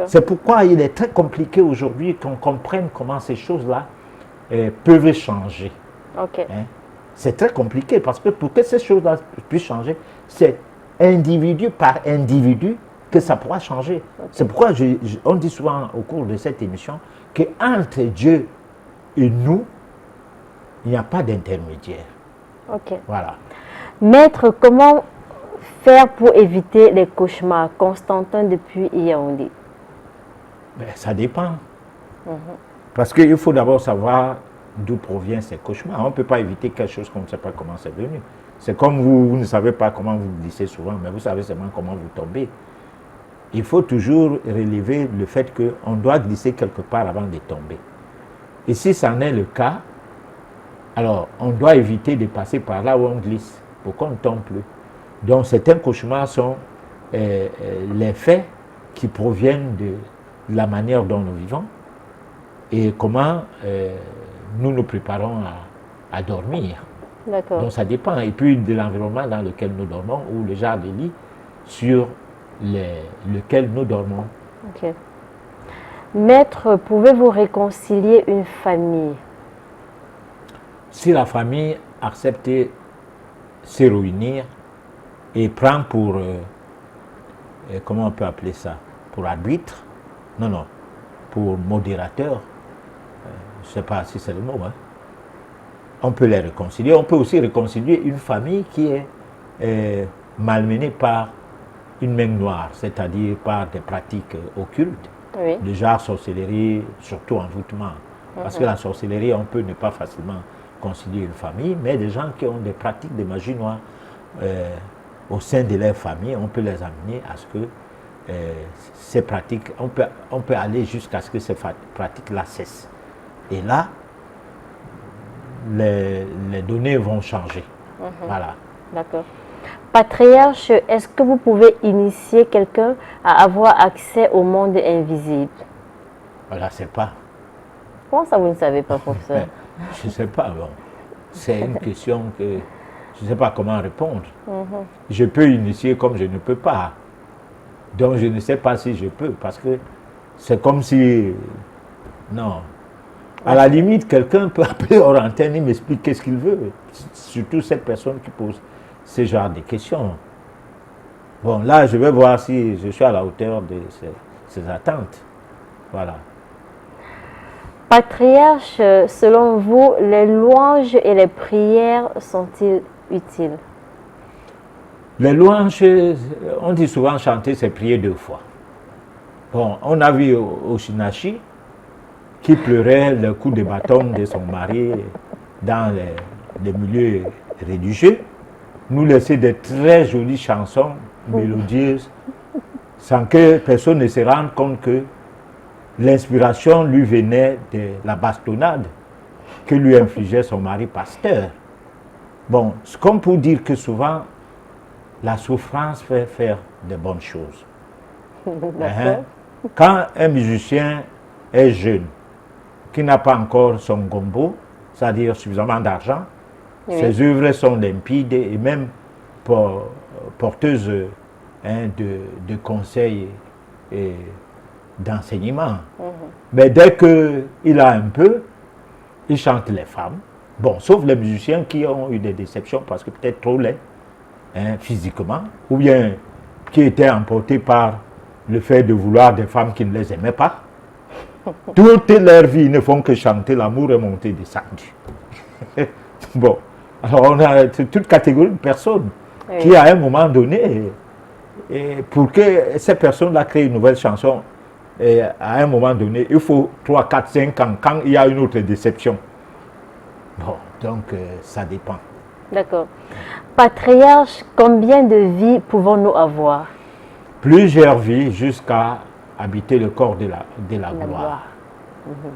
C'est pourquoi il est très compliqué aujourd'hui qu'on comprenne comment ces choses-là peuvent changer. Okay. Hein? C'est très compliqué parce que pour que ces choses-là puissent changer, c'est individu par individu que ça pourra changer. Okay. C'est pourquoi on dit souvent au cours de cette émission qu'entre Dieu et nous, il n'y a pas d'intermédiaire. Ok. Voilà. Maître, comment faire pour éviter les cauchemars? Constantin depuis Yaoundé. Ben, ça dépend. Parce qu'il faut d'abord savoir d'où proviennent ces cauchemars. On ne peut pas éviter quelque chose qu'on ne sait pas comment c'est venu. C'est comme vous ne savez pas comment vous glissez souvent, mais vous savez seulement comment vous tombez. Il faut toujours relever le fait qu'on doit glisser quelque part avant de tomber. Et si ça en est le cas, alors on doit éviter de passer par là où on glisse pour qu'on ne tombe plus. Donc certains cauchemars sont les faits qui proviennent de la manière dont nous vivons et comment nous nous préparons à dormir. Donc ça dépend. Et puis de l'environnement dans lequel nous dormons ou le genre de lit sur lequel nous dormons. Ok. Maître, pouvez-vous réconcilier une famille? Si la famille accepte de se réunir et prend pour, comment on peut appeler ça, pour arbitre, non, pour modérateur, je ne sais pas si c'est le mot, hein. On peut les réconcilier. On peut aussi réconcilier une famille qui est malmenée par une main noire, c'est-à-dire par des pratiques occultes, de genre sorcellerie, surtout envoûtement. Parce que la sorcellerie, on peut ne pas facilement concilier une famille, mais des gens qui ont des pratiques de magie noire au sein de leur famille, on peut les amener à ce que ces pratiques, on peut aller jusqu'à ce que ces pratiques-là cessent. Et là, les données vont changer. Voilà. D'accord. Patriarche, est-ce que vous pouvez initier quelqu'un à avoir accès au monde invisible? Voilà, c'est pas. Comment ça, vous ne savez pas, professeur? Je ne sais pas. Bon. C'est une question que je ne sais pas comment répondre. Je peux initier comme je ne peux pas. Donc je ne sais pas si je peux, parce que c'est comme si... Non. À la limite, quelqu'un peut appeler hors antenne et m'expliquer qu'est-ce qu'il veut. Surtout cette personne qui pose ce genre de questions. Bon, là, je vais voir si je suis à la hauteur de ces attentes. Voilà. Patriarche, selon vous, les louanges et les prières sont-ils utiles? Les louanges, on dit souvent chanter, c'est prier 2 fois. Bon, on a vu au Shinachi qui pleurait le coup de bâton de son mari dans les milieux religieux, nous laisser de très jolies chansons mélodieuses sans que personne ne se rende compte que l'inspiration lui venait de la bastonnade que lui infligeait son mari pasteur. Bon, c'est comme pour dire que souvent la souffrance fait faire de bonnes choses. Quand un musicien est jeune, qui n'a pas encore son gombo, c'est-à-dire suffisamment d'argent, ses œuvres sont limpides et même porteuses de conseils et d'enseignements. Mais dès qu'il a un peu, il chante les femmes. Bon, sauf les musiciens qui ont eu des déceptions parce que peut-être trop laids physiquement, ou bien qui étaient emportés par le fait de vouloir des femmes qui ne les aimaient pas. Toute leur vie, ils ne font que chanter l'amour est monté descendu. Bon, alors on a toute catégorie de personnes qui, à un moment donné, et pour que ces personnes-là créent une nouvelle chanson, et à un moment donné, il faut 3, 4, 5 ans, quand il y a une autre déception. Bon, donc ça dépend. D'accord. Patriarche, combien de vies pouvons-nous avoir? Plusieurs vies jusqu'à habiter le corps de la gloire.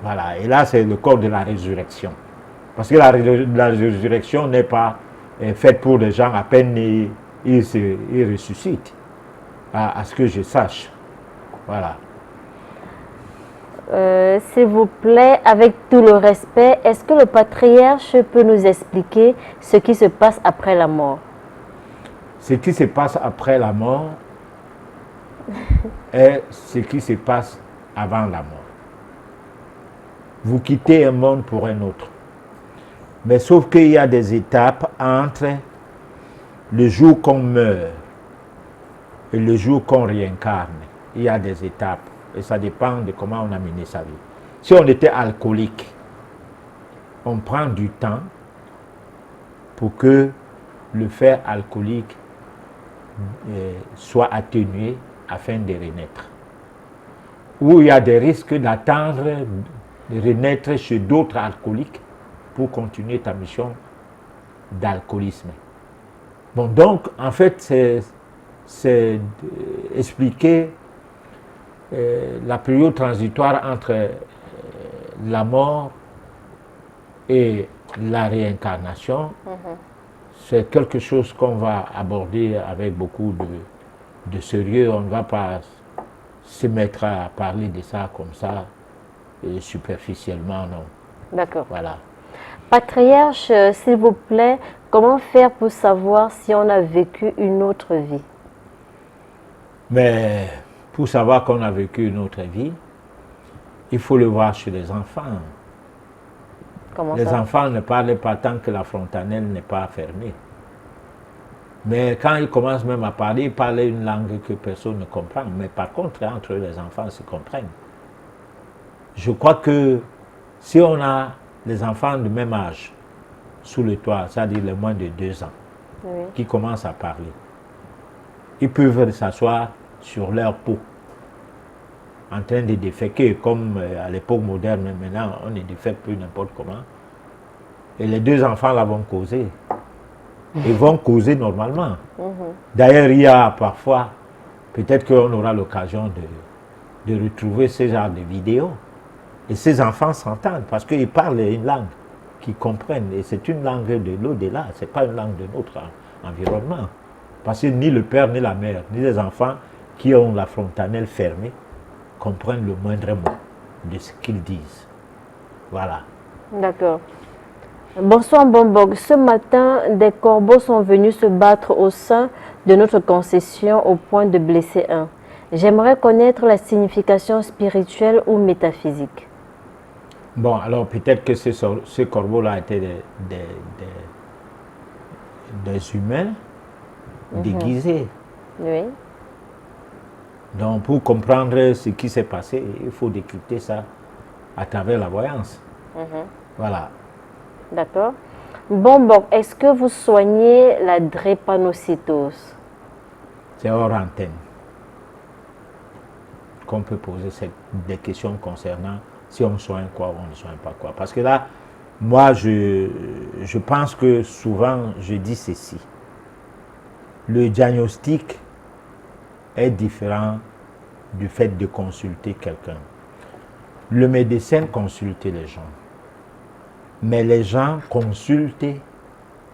Voilà, et là c'est le corps de la résurrection. Parce que la résurrection n'est pas faite pour les gens à peine nés, ils ressuscitent, à ce que je sache. Voilà. S'il vous plaît, avec tout le respect, est-ce que le patriarche peut nous expliquer ce qui se passe après la mort? Ce qui se passe après la mort est ce qui se passe avant la mort. Vous quittez un monde pour un autre. Mais sauf qu'il y a des étapes entre le jour qu'on meurt et le jour qu'on réincarne. Il y a des étapes. Et ça dépend de comment on a mené sa vie. Si on était alcoolique, on prend du temps pour que le fait alcoolique soit atténué afin de renaître. Ou il y a des risques d'attendre de renaître chez d'autres alcooliques pour continuer ta mission d'alcoolisme. Bon, donc, en fait, c'est expliquer la période transitoire entre la mort et la réincarnation. C'est quelque chose qu'on va aborder avec beaucoup de sérieux. On ne va pas se mettre à parler de ça comme ça, superficiellement, non. D'accord. Voilà. Patriarche, s'il vous plaît, comment faire pour savoir si on a vécu une autre vie? Mais pour savoir qu'on a vécu une autre vie, il faut le voir chez les enfants. Comment Les ça? enfants ne parlent pas tant que la fontanelle n'est pas fermée. Mais quand ils commencent même à parler, ils parlent une langue que personne ne comprend. Mais par contre, entre eux, les enfants se comprennent. Je crois que si on a les enfants de même âge sous le toit, c'est-à-dire les moins de 2 ans, Oui. qui commencent à parler, ils peuvent s'asseoir sur leur peau en train de déféquer, comme à l'époque moderne. Maintenant, on ne défèque plus n'importe comment. Et les 2 enfants là vont causer. Ils vont causer normalement. D'ailleurs, il y a parfois, peut-être qu'on aura l'occasion de retrouver ce genre de vidéos. Et ces enfants s'entendent parce qu'ils parlent une langue qu'ils comprennent. Et c'est une langue de l'au-delà, ce n'est pas une langue de notre environnement. Parce que ni le père, ni la mère, ni les enfants qui ont la fontanelle fermée comprennent le moindre mot de ce qu'ils disent. Voilà. D'accord. Bonsoir Bombog. Ce matin, des corbeaux sont venus se battre au sein de notre concession au point de blesser un. J'aimerais connaître la signification spirituelle ou métaphysique. Bon, alors peut-être que ces corbeaux-là étaient des humains déguisés. Oui. Donc pour comprendre ce qui s'est passé, il faut décrypter ça à travers la voyance. Voilà. D'accord. Bombog, est-ce que vous soignez la drépanocytose? C'est hors antenne qu'on peut poser des questions concernant si on soigne quoi ou on ne soigne pas quoi. Parce que là, moi, je pense que souvent, je dis ceci. Le diagnostic est différent du fait de consulter quelqu'un. Le médecin consulte les gens. Mais les gens consultent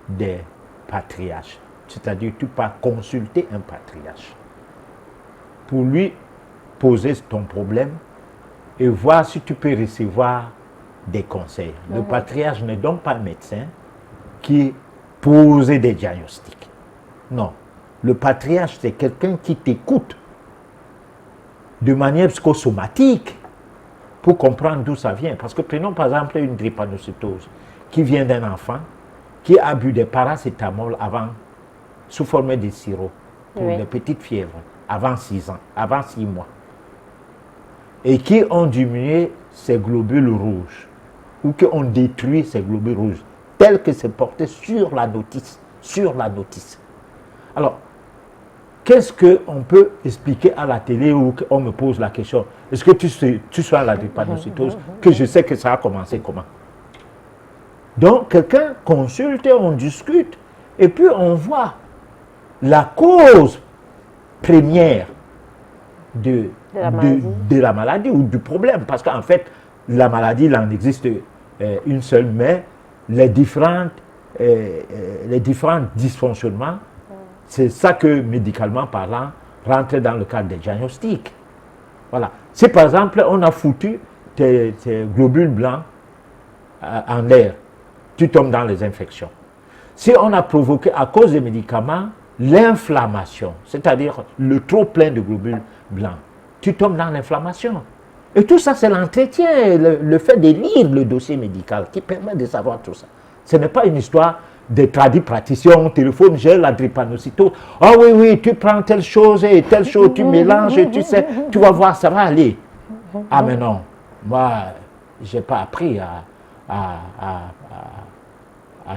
des patriarches. C'est-à-dire, tu peux consulter un patriarche pour lui poser ton problème et voir si tu peux recevoir des conseils. Le patriarche n'est donc pas un médecin qui pose des diagnostics. Non. Le patriarche, c'est quelqu'un qui t'écoute de manière psychosomatique pour comprendre d'où ça vient. Parce que prenons par exemple une drépanocytose qui vient d'un enfant qui a bu des paracétamol avant, sous forme de sirop, pour des petites fièvres, avant 6 ans, avant 6 mois. Et qui ont diminué ces globules rouges, ou qui ont détruit ces globules rouges, tels que c'est porté sur la notice. Sur la notice. Alors, qu'est-ce qu'on peut expliquer à la télé ou qu'on me pose la question? Est-ce que tu sois à la drépanocytose? Que je sais que ça a commencé comment? Donc, quelqu'un consulte, on discute, et puis on voit la cause première de la maladie ou du problème. Parce qu'en fait, la maladie, il en existe une seule, mais les différents dysfonctionnements, c'est ça que, médicalement parlant, rentre dans le cadre des diagnostics. Voilà. Si par exemple, on a foutu tes globules blancs en l'air, tu tombes dans les infections. Si on a provoqué, à cause des médicaments, l'inflammation, c'est-à-dire le trop plein de globules blancs, tu tombes dans l'inflammation. Et tout ça, c'est l'entretien, le fait de lire le dossier médical qui permet de savoir tout ça. Ce n'est pas une histoire des praticiens, on téléphone, j'ai la drépanocytose. Ah oui, oui, tu prends telle chose et telle chose, tu mélanges, et tu sais, tu vas voir, ça va aller. Ah mais non, moi, je n'ai pas appris à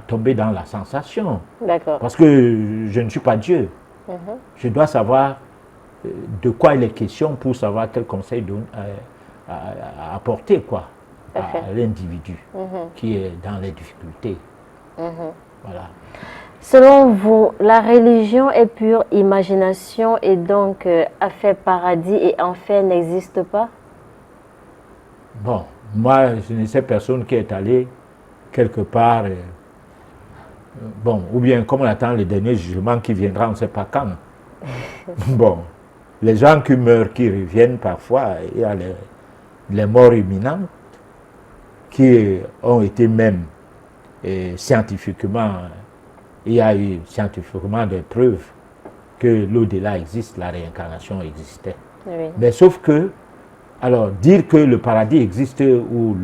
tomber dans la sensation. D'accord. Parce que je ne suis pas Dieu. Je dois savoir de quoi il est question pour savoir quel conseil apporter, quoi. à fait. l'individu qui est dans les difficultés. Voilà. Selon vous, la religion est pure imagination et donc affaire paradis et enfer n'existe pas? Bon, moi, je ne sais personne qui est allé quelque part, bon, ou bien comme on attend le dernier jugement qui viendra, on ne sait pas quand. Bon, les gens qui meurent, qui reviennent parfois, il y a les morts imminentes qui ont été même scientifiquement, il y a eu scientifiquement des preuves que l'au-delà existe, la réincarnation existait. Oui. Mais sauf que, alors, dire que le paradis existe ou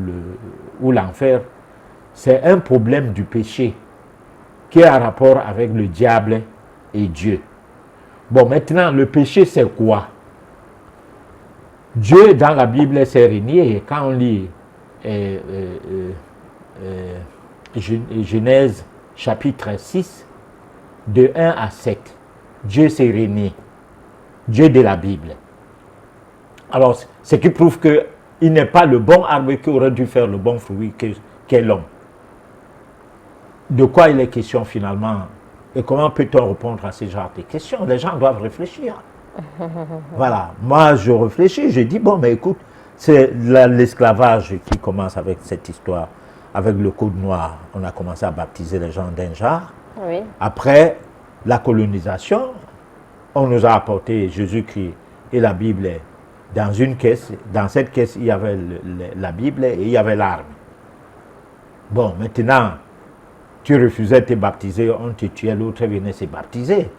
l'enfer, c'est un problème du péché qui a rapport avec le diable et Dieu. Bon, maintenant, le péché, c'est quoi? Dieu, dans la Bible, s'est régné, et quand on lit Genèse chapitre 6, de 1 à 7, Dieu s'est régné, Dieu de la Bible. Alors, ce qui prouve qu'il n'est pas le bon arbre qui aurait dû faire le bon fruit qu'est l'homme. De quoi il est question finalement? Et comment peut-on répondre à ce genre de questions? Les gens doivent réfléchir. Voilà, moi je réfléchis, je dis, bon, mais écoute, c'est l'esclavage qui commence avec cette histoire, avec le code noir. On a commencé à baptiser les gens d'un genre. Oui. Après la colonisation, on nous a apporté Jésus-Christ et la Bible. Dans une caisse, dans cette caisse, il y avait la Bible et il y avait l'arme. Bon, maintenant, tu refusais de te baptiser, on te tuait, l'autre venait se baptiser.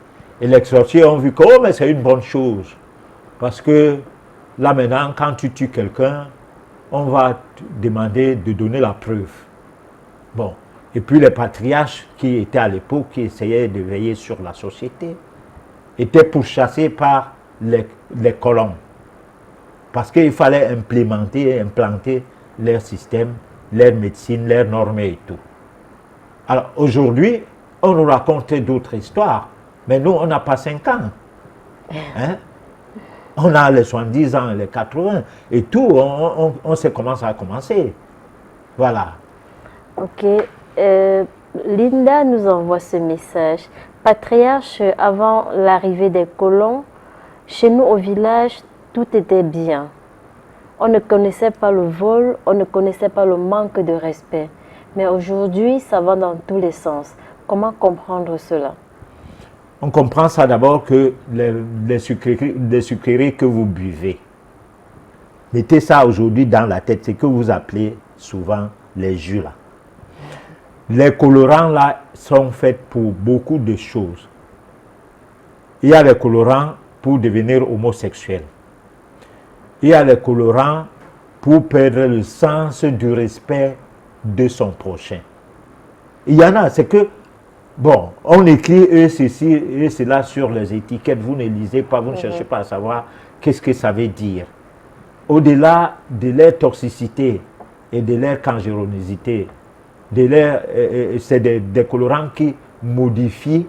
Et les sorciers ont vu que, oh, mais c'est une bonne chose. Parce que là maintenant, quand tu tues quelqu'un, on va te demander de donner la preuve. Bon. Et puis les patriarches qui étaient à l'époque, qui essayaient de veiller sur la société, étaient pourchassés par les colons. Parce qu'il fallait implanter leur système, leur médecine, leurs normes et tout. Alors aujourd'hui, on nous raconte d'autres histoires, mais nous, on n'a pas 5 ans. Hein? On a les 70 ans, les 80, et tout, on sait comment ça a commencé. Voilà. Ok. Linda nous envoie ce message. Patriarche, avant l'arrivée des colons, chez nous au village, tout était bien. On ne connaissait pas le vol, on ne connaissait pas le manque de respect. Mais aujourd'hui, ça va dans tous les sens. Comment comprendre cela? On comprend ça d'abord que les sucreries que vous buvez, mettez ça aujourd'hui dans la tête, c'est que vous appelez souvent les jus là. Les colorants là sont faits pour beaucoup de choses. Il y a les colorants pour devenir homosexuel. Il y a les colorants pour perdre le sens du respect de son prochain. Il y en a, c'est que, bon, on écrit eux ceci et cela sur les étiquettes, vous ne lisez pas, vous ne cherchez pas à savoir qu'est-ce que ça veut dire. Au-delà de leur toxicité et de leur cancérosité, c'est des colorants qui modifient,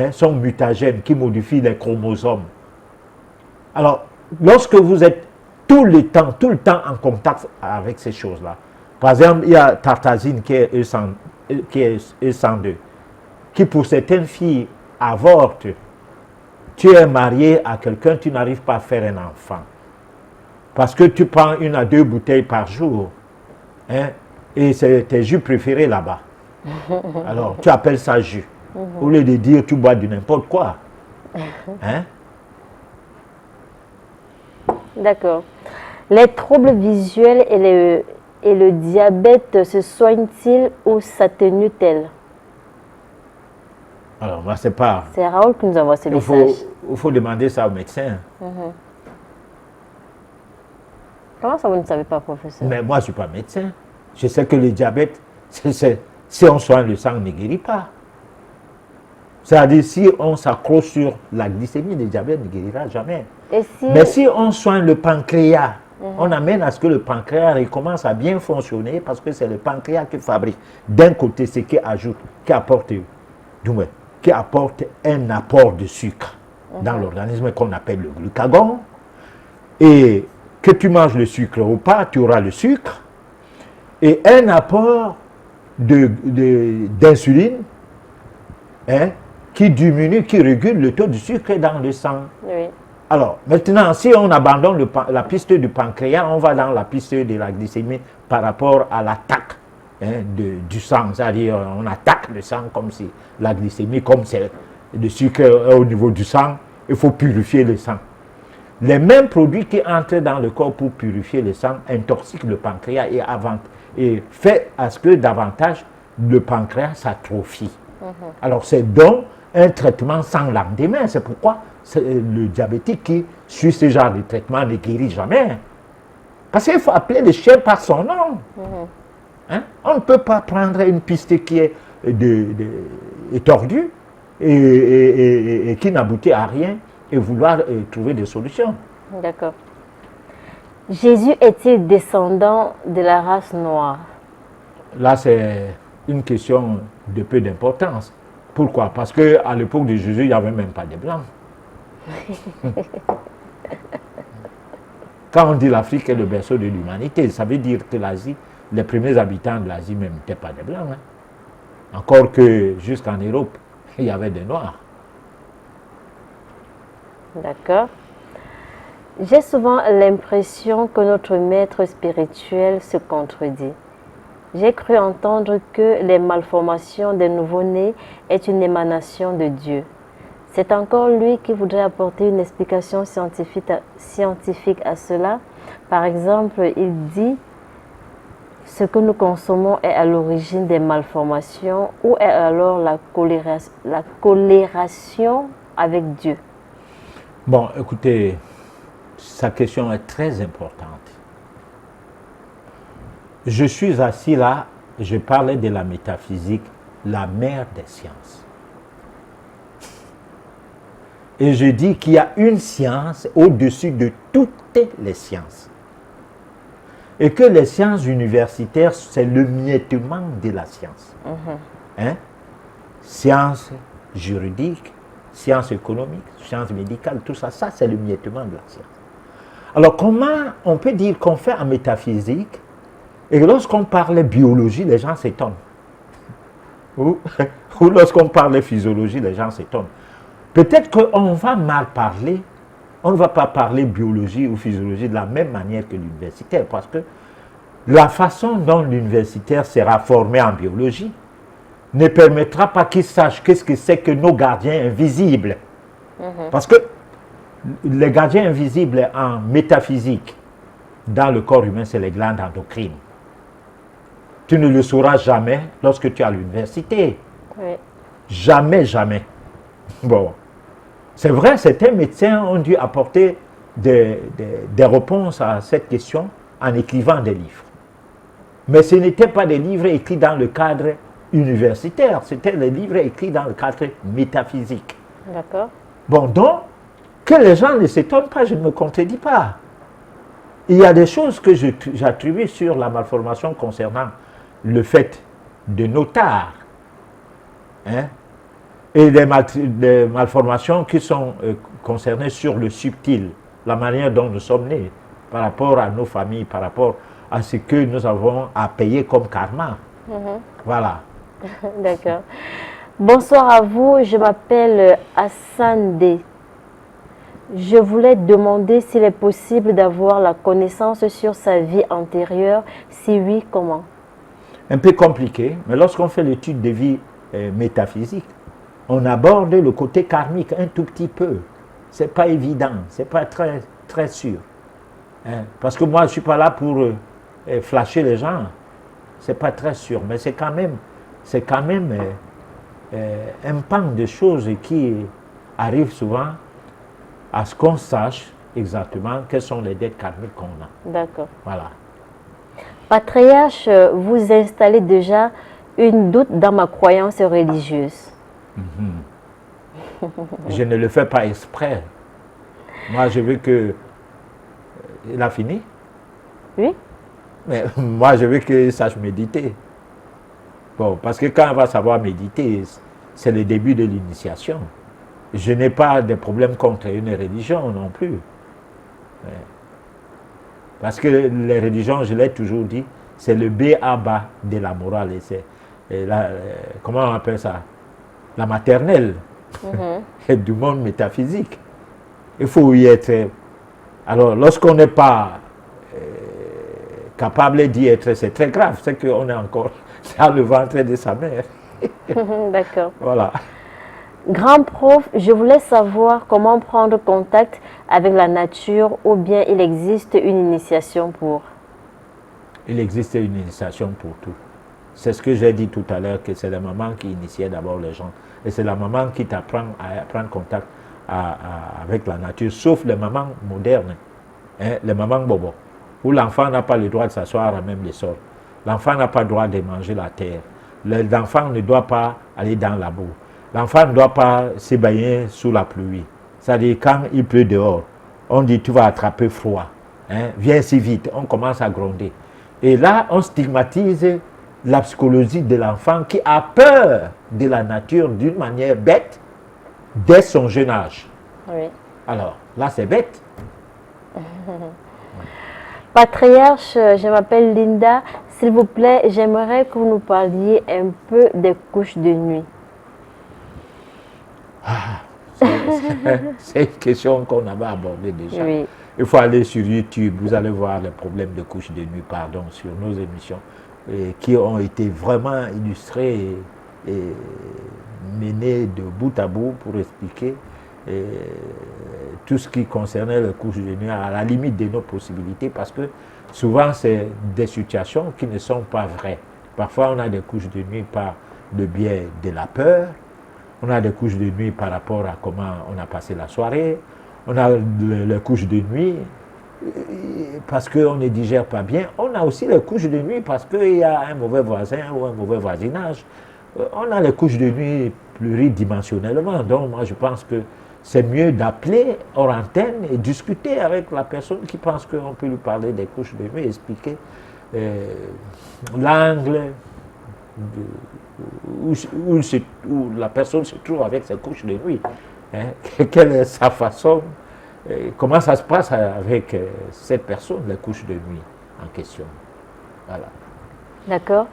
sont mutagènes, qui modifient les chromosomes. Alors, lorsque vous êtes tout le temps en contact avec ces choses-là, par exemple, il y a tartazine qui est E102, qui pour certaines filles avorte. Tu es marié à quelqu'un, tu n'arrives pas à faire un enfant. Parce que tu prends 1 à 2 bouteilles par jour. Et c'est tes jus préférés là-bas. Alors, tu appelles ça jus. Au lieu de dire tu bois du n'importe quoi. D'accord. Les troubles visuels et le diabète se soignent-ils ou s'atténuent-elles? Alors, moi, c'est pas... C'est Raoul qui nous envoie ce message. Il faut demander ça au médecin. Comment ça, vous ne savez pas, professeur? Mais moi, je ne suis pas médecin. Je sais que le diabète, si on soigne le sang, ne guérit pas. C'est-à-dire, si on s'accroche sur la glycémie, le diabète ne guérira jamais. Mais si on soigne le pancréas, on amène à ce que le pancréas recommence à bien fonctionner parce que c'est le pancréas qui fabrique d'un côté ce qui ajoute, qui apporte un apport de sucre dans l'organisme qu'on appelle le glucagon. Et que tu manges le sucre ou pas, tu auras le sucre. et un apport d'insuline qui diminue, qui régule le taux de sucre dans le sang. Oui. Alors, maintenant, si on abandonne la piste du pancréas, on va dans la piste de la glycémie par rapport à l'attaque du sang. C'est-à-dire, on attaque le sang comme si la glycémie, comme c'est le sucre au niveau du sang, il faut purifier le sang. Les mêmes produits qui entrent dans le corps pour purifier le sang intoxiquent le pancréas et fait à ce que davantage le pancréas s'atrophie. Alors, c'est donc un traitement sans lendemain. C'est pourquoi le diabétique qui suit ce genre de traitement ne guérit jamais. Parce qu'il faut appeler le chien par son nom. On ne peut pas prendre une piste qui est tordue et qui n'aboutit à rien et vouloir trouver des solutions. D'accord. Jésus est-il descendant de la race noire? Là, c'est une question de peu d'importance. Pourquoi? Parce qu'à l'époque de Jésus, il n'y avait même pas de blancs. Quand on dit l'Afrique est le berceau de l'humanité, ça veut dire que l'Asie, les premiers habitants de l'Asie même n'étaient pas des blancs. Encore que jusqu'en Europe, il y avait des noirs. D'accord. J'ai souvent l'impression que notre maître spirituel se contredit. J'ai cru entendre que les malformations des nouveau-nés est une émanation de Dieu. C'est encore lui qui voudrait apporter une explication scientifique à cela. Par exemple, il dit ce que nous consommons est à l'origine des malformations ou est alors la colération avec Dieu. Bon, écoutez, sa question est très importante. Je suis assis là, je parlais de la métaphysique, la mère des sciences. Et je dis qu'il y a une science au-dessus de toutes les sciences. Et que les sciences universitaires, c'est le miettement de la science. Sciences juridiques, sciences économiques, sciences médicales, tout ça, ça c'est le miettement de la science. Alors comment on peut dire qu'on fait en métaphysique et lorsqu'on parle biologie, les gens s'étonnent. Ou lorsqu'on parle physiologie, les gens s'étonnent. Peut-être qu'on va mal parler, on ne va pas parler biologie ou physiologie de la même manière que l'universitaire, parce que la façon dont l'universitaire sera formé en biologie ne permettra pas qu'il sache qu'est-ce que c'est que nos gardiens invisibles. Parce que les gardiens invisibles en métaphysique, dans le corps humain, c'est les glandes endocrines. Tu ne le sauras jamais lorsque tu es à l'université. Oui. Jamais, jamais. Bon. C'est vrai, certains médecins ont dû apporter des réponses à cette question en écrivant des livres. Mais ce n'étaient pas des livres écrits dans le cadre universitaire, c'était des livres écrits dans le cadre métaphysique. D'accord. Bon, donc, que les gens ne s'étonnent pas, je ne me contredis pas. Il y a des choses que j'attribue sur la malformation concernant le fait de nos tares. Et des malformations qui sont concernées sur le subtil, la manière dont nous sommes nés, par rapport à nos familles, par rapport à ce que nous avons à payer comme karma. Voilà. D'accord. Bonsoir à vous, je m'appelle Hassan D. Je voulais demander s'il est possible d'avoir la connaissance sur sa vie antérieure, si oui, comment? Un peu compliqué, mais lorsqu'on fait l'étude de vie métaphysique, on aborde le côté karmique un tout petit peu. Ce n'est pas évident, ce n'est pas très, très sûr. Parce que moi, je ne suis pas là pour flasher les gens. Ce n'est pas très sûr, mais c'est quand même un pan de choses qui arrive souvent à ce qu'on sache exactement quelles sont les dettes karmiques qu'on a. D'accord. Voilà. Patriarche, vous installez déjà une doute dans ma croyance religieuse. Je ne le fais pas exprès. Moi, je veux que... Il a fini? Oui. Mais moi, je veux qu'il sache méditer. Bon, parce que quand on va savoir méditer, c'est le début de l'initiation. Je n'ai pas de problème contre une religion non plus. Parce que les religions, je l'ai toujours dit, c'est le B à bas de la morale. Comment on appelle ça? La maternelle du monde métaphysique. Il faut y être. Alors, lorsqu'on n'est pas capable d'y être, c'est très grave. C'est qu'on est encore dans le ventre de sa mère. D'accord. Voilà. Grand prof, je voulais savoir comment prendre contact avec la nature ou bien il existe une initiation pour. Il existe une initiation pour tout. C'est ce que j'ai dit tout à l'heure, que c'est la maman qui initiait d'abord les gens. Et c'est la maman qui t'apprend à prendre contact avec la nature, sauf les mamans modernes, hein, les mamans bobo, où l'enfant n'a pas le droit de s'asseoir à même les sols. L'enfant n'a pas le droit de manger la terre. L'enfant ne doit pas aller dans la boue. L'enfant ne doit pas se baigner sous la pluie. C'est-à-dire, quand il pleut dehors, on dit tu vas attraper froid. Hein, viens si vite, on commence à gronder. Et là, on stigmatise la psychologie de l'enfant qui a peur de la nature d'une manière bête dès son jeune âge. Oui. Alors, là, c'est bête. Patriarche, je m'appelle Linda. S'il vous plaît, j'aimerais que vous nous parliez un peu des couches de nuit. C'est une question qu'on avait abordée déjà. Oui. Il faut aller sur YouTube, vous allez voir les problèmes de couches de nuit, sur nos émissions, qui ont été vraiment illustrés et menés de bout à bout pour expliquer tout ce qui concernait les couches de nuit à la limite de nos possibilités, parce que souvent c'est des situations qui ne sont pas vraies. Parfois on a des couches de nuit par le biais de la peur, on a des couches de nuit par rapport à comment on a passé la soirée, on a les couches de nuit parce qu'on ne digère pas bien, on a aussi les couches de nuit parce qu'il y a un mauvais voisin ou un mauvais voisinage. On a les couches de nuit pluridimensionnellement, donc moi je pense que c'est mieux d'appeler hors antenne et discuter avec la personne qui pense qu'on peut lui parler des couches de nuit, expliquer l'angle où la personne se trouve avec ses couches de nuit, hein, quelle est sa façon, comment ça se passe avec cette personne, les couches de nuit en question. Voilà. D'accord.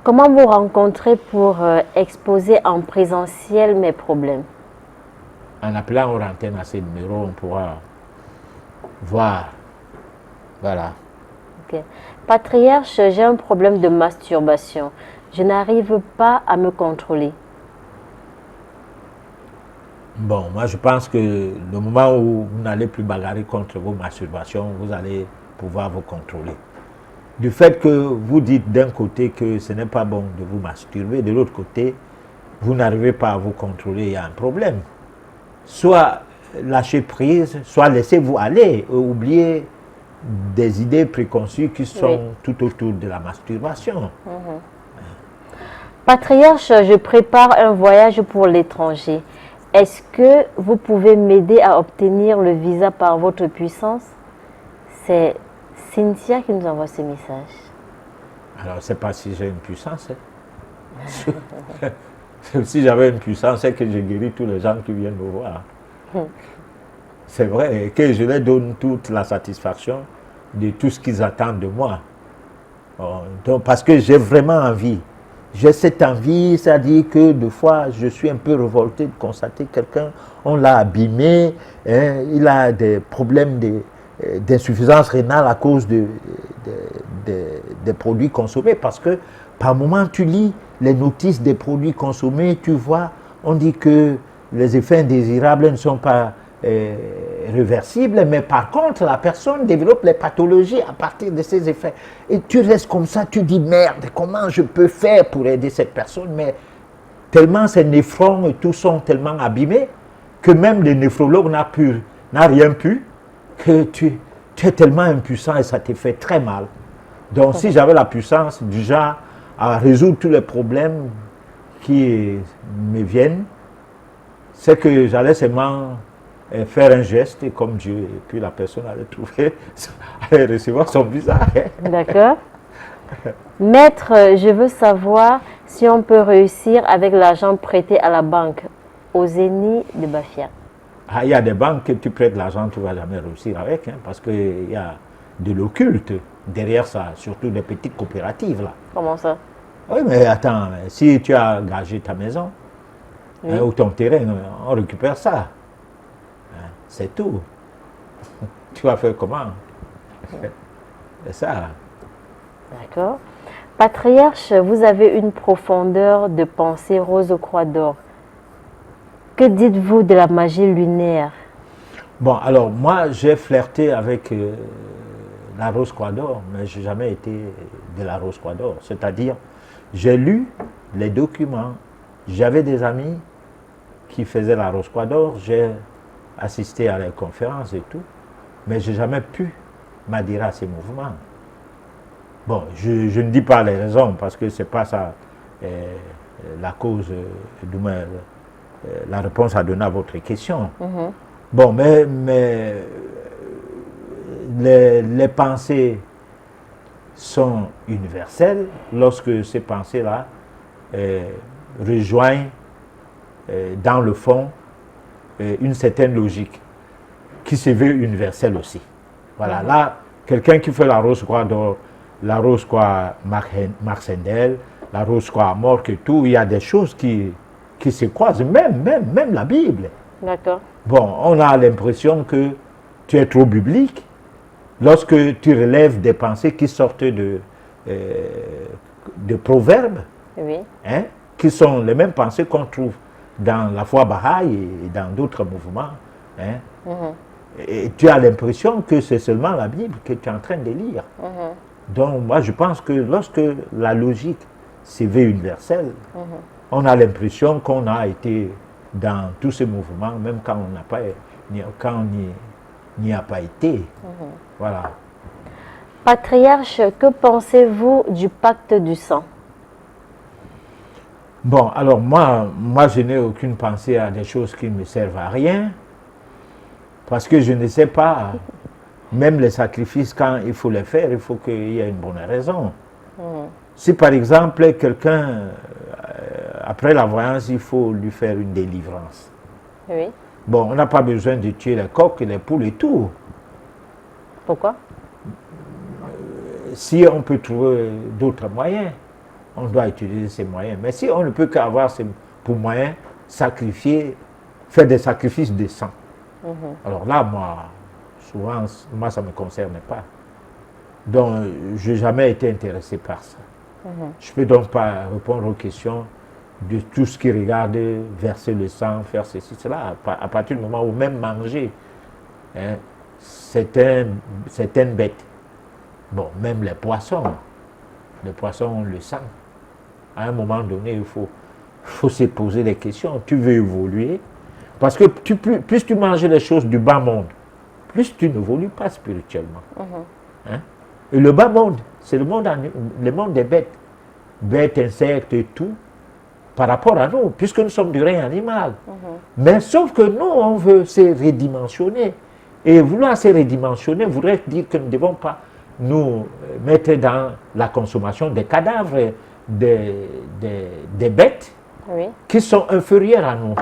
Comment vous rencontrez pour exposer en présentiel mes problèmes? En appelant hors antenne à ces numéros, on pourra voir. Voilà. Okay. Patriarche, j'ai un problème de masturbation. Je n'arrive pas à me contrôler. Bon, moi je pense que le moment où vous n'allez plus bagarrer contre vos masturbations, vous allez pouvoir vous contrôler. Du fait que vous dites d'un côté que ce n'est pas bon de vous masturber, de l'autre côté, vous n'arrivez pas à vous contrôler, il y a un problème. Soit lâchez prise, soit laissez-vous aller, oubliez des idées préconçues qui sont tout autour de la masturbation. Patriarche, je prépare un voyage pour l'étranger. Est-ce que vous pouvez m'aider à obtenir le visa par votre puissance? C'est Cynthia qui nous envoie ce message. Alors, c'est pas si j'ai une puissance. Hein. Si j'avais une puissance, c'est que je guéris tous les gens qui viennent me voir. C'est vrai, et que je leur donne toute la satisfaction de tout ce qu'ils attendent de moi. Donc, parce que j'ai vraiment envie. J'ai cette envie, c'est-à-dire que des fois, je suis un peu révolté de constater quelqu'un, on l'a abîmé, hein, il a des problèmes d'insuffisance rénale à cause des produits consommés, parce que par moment, tu lis les notices des produits consommés, tu vois, on dit que les effets indésirables ne sont pas réversibles, mais par contre, la personne développe les pathologies à partir de ces effets. Et tu restes comme ça, tu dis, merde, comment je peux faire pour aider cette personne? Mais tellement ces néphrons et tout sont tellement abîmés que même le néphrologue n'a rien pu, que tu es tellement impuissant et ça te fait très mal. Donc si j'avais la puissance du genre à résoudre tous les problèmes qui me viennent, c'est que j'allais seulement faire un geste comme Dieu, et puis la personne allait trouver, allait recevoir son visa. D'accord. Maître, je veux savoir si on peut réussir avec l'argent prêté à la banque, au Zénith de Bafia. Ah, il y a des banques que tu prêtes l'argent, tu ne vas jamais réussir avec, hein, parce qu'il y a de l'occulte. derrière ça, surtout des petites coopératives là. Comment ça? Oui, mais attends, si tu as gagé ta maison Oui. ou ton terrain, on récupère ça. C'est tout. Tu vas faire comment? C'est ça. D'accord. Patriarche, vous avez une profondeur de pensée rose croix d'or. Que dites-vous de la magie lunaire? Bon, alors moi, j'ai flirté avec la Rose Croix d'Or, mais je n'ai jamais été de la Rose Croix d'Or. C'est-à-dire, j'ai lu les documents, j'avais des amis qui faisaient la Rose Croix d'Or, j'ai assisté à les conférences et tout, mais je n'ai jamais pu m'adhérer à ces mouvements. Bon, je ne dis pas les raisons, parce que ce n'est pas ça la cause, du moins, la réponse à donner à votre question. Bon, mais les pensées sont universelles lorsque ces pensées-là rejoignent dans le fond une certaine logique qui se veut universelle aussi. Voilà, là, quelqu'un qui fait la Rose Croix d'Or, la Rose Croix Marcendel, la Rose Croix Morque et tout, il y a des choses qui se croisent, même la Bible. D'accord. Bon, on a l'impression que tu es trop biblique lorsque tu relèves des pensées qui sortent de proverbes, Oui. hein, qui sont les mêmes pensées qu'on trouve dans la foi Baha'i et dans d'autres mouvements. Hein. Et tu as l'impression que c'est seulement la Bible que tu es en train de lire. Donc moi je pense que lorsque la logique se veut universelle, on a l'impression qu'on a été dans tous ces mouvements, même quand on n'a pas, quand on n'y a pas été. Voilà. Patriarche, que pensez-vous du pacte du sang? Bon, alors moi je n'ai aucune pensée à des choses qui ne me servent à rien, parce que je ne sais pas, même les sacrifices, quand il faut les faire, il faut qu'il y ait une bonne raison. Si par exemple quelqu'un, après la voyance, il faut lui faire une délivrance. Oui. Bon, on n'a pas besoin de tuer les coqs et les poules et tout. Pourquoi? Si on peut trouver d'autres moyens, on doit utiliser ces moyens. Mais si on ne peut qu'avoir pour moyen sacrifier, faire des sacrifices de sang. Alors là, moi, souvent, moi, ça ne me concerne pas. Donc, je n'ai jamais été intéressé par ça. Je ne peux donc pas répondre aux questions de tout ce qui regarde verser le sang, faire ceci, cela. À partir du moment où même manger, hein, certaines bêtes, bon, même les poissons ont le sang. À un moment donné, il faut se poser des questions. Tu veux évoluer, parce que plus tu manges les choses du bas monde, plus tu n'évolues pas spirituellement. Hein? Et le bas monde, c'est le monde des bêtes. Bêtes, insectes et tout, par rapport à nous, puisque nous sommes du règne animal. Mais sauf que nous, on veut se redimensionner. Et vouloir se redimensionner voudrait dire que nous ne devons pas nous mettre dans la consommation des cadavres des bêtes qui sont inférieures à nous.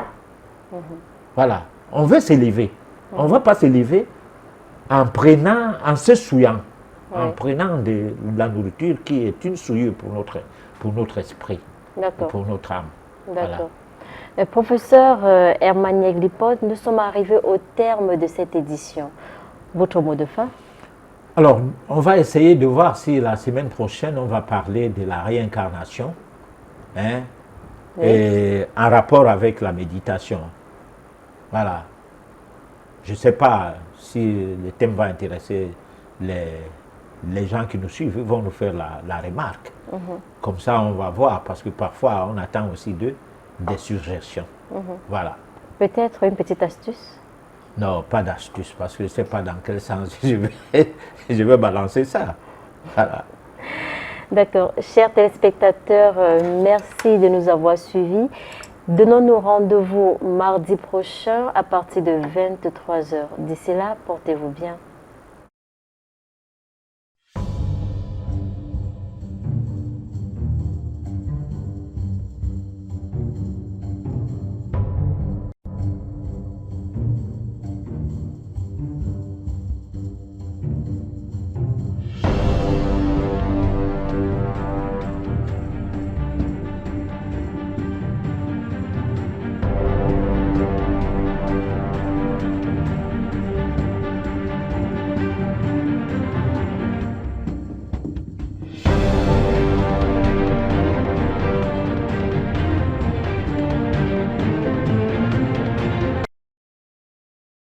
Voilà. On veut s'élever. On ne va pas s'élever en se souillant, en prenant de la nourriture qui est une souillure pour notre esprit, pour notre âme. D'accord. Voilà. Professeur Herman Yeglipod, nous sommes arrivés au terme de cette édition. Votre mot de fin? Alors, on va essayer de voir si la semaine prochaine, on va parler de la réincarnation, hein, et en rapport avec la méditation. Voilà. Je ne sais pas si le thème va intéresser les gens qui nous suivent, ils vont nous faire la remarque. Comme ça, on va voir, parce que parfois, on attend aussi des suggestions. Voilà. Peut-être une petite astuce? Non, pas d'astuce, parce que je ne sais pas dans quel sens je vais balancer ça. Voilà. D'accord. Chers téléspectateurs, merci de nous avoir suivis. Donnons-nous rendez-vous mardi prochain à partir de 23h. D'ici là, portez-vous bien.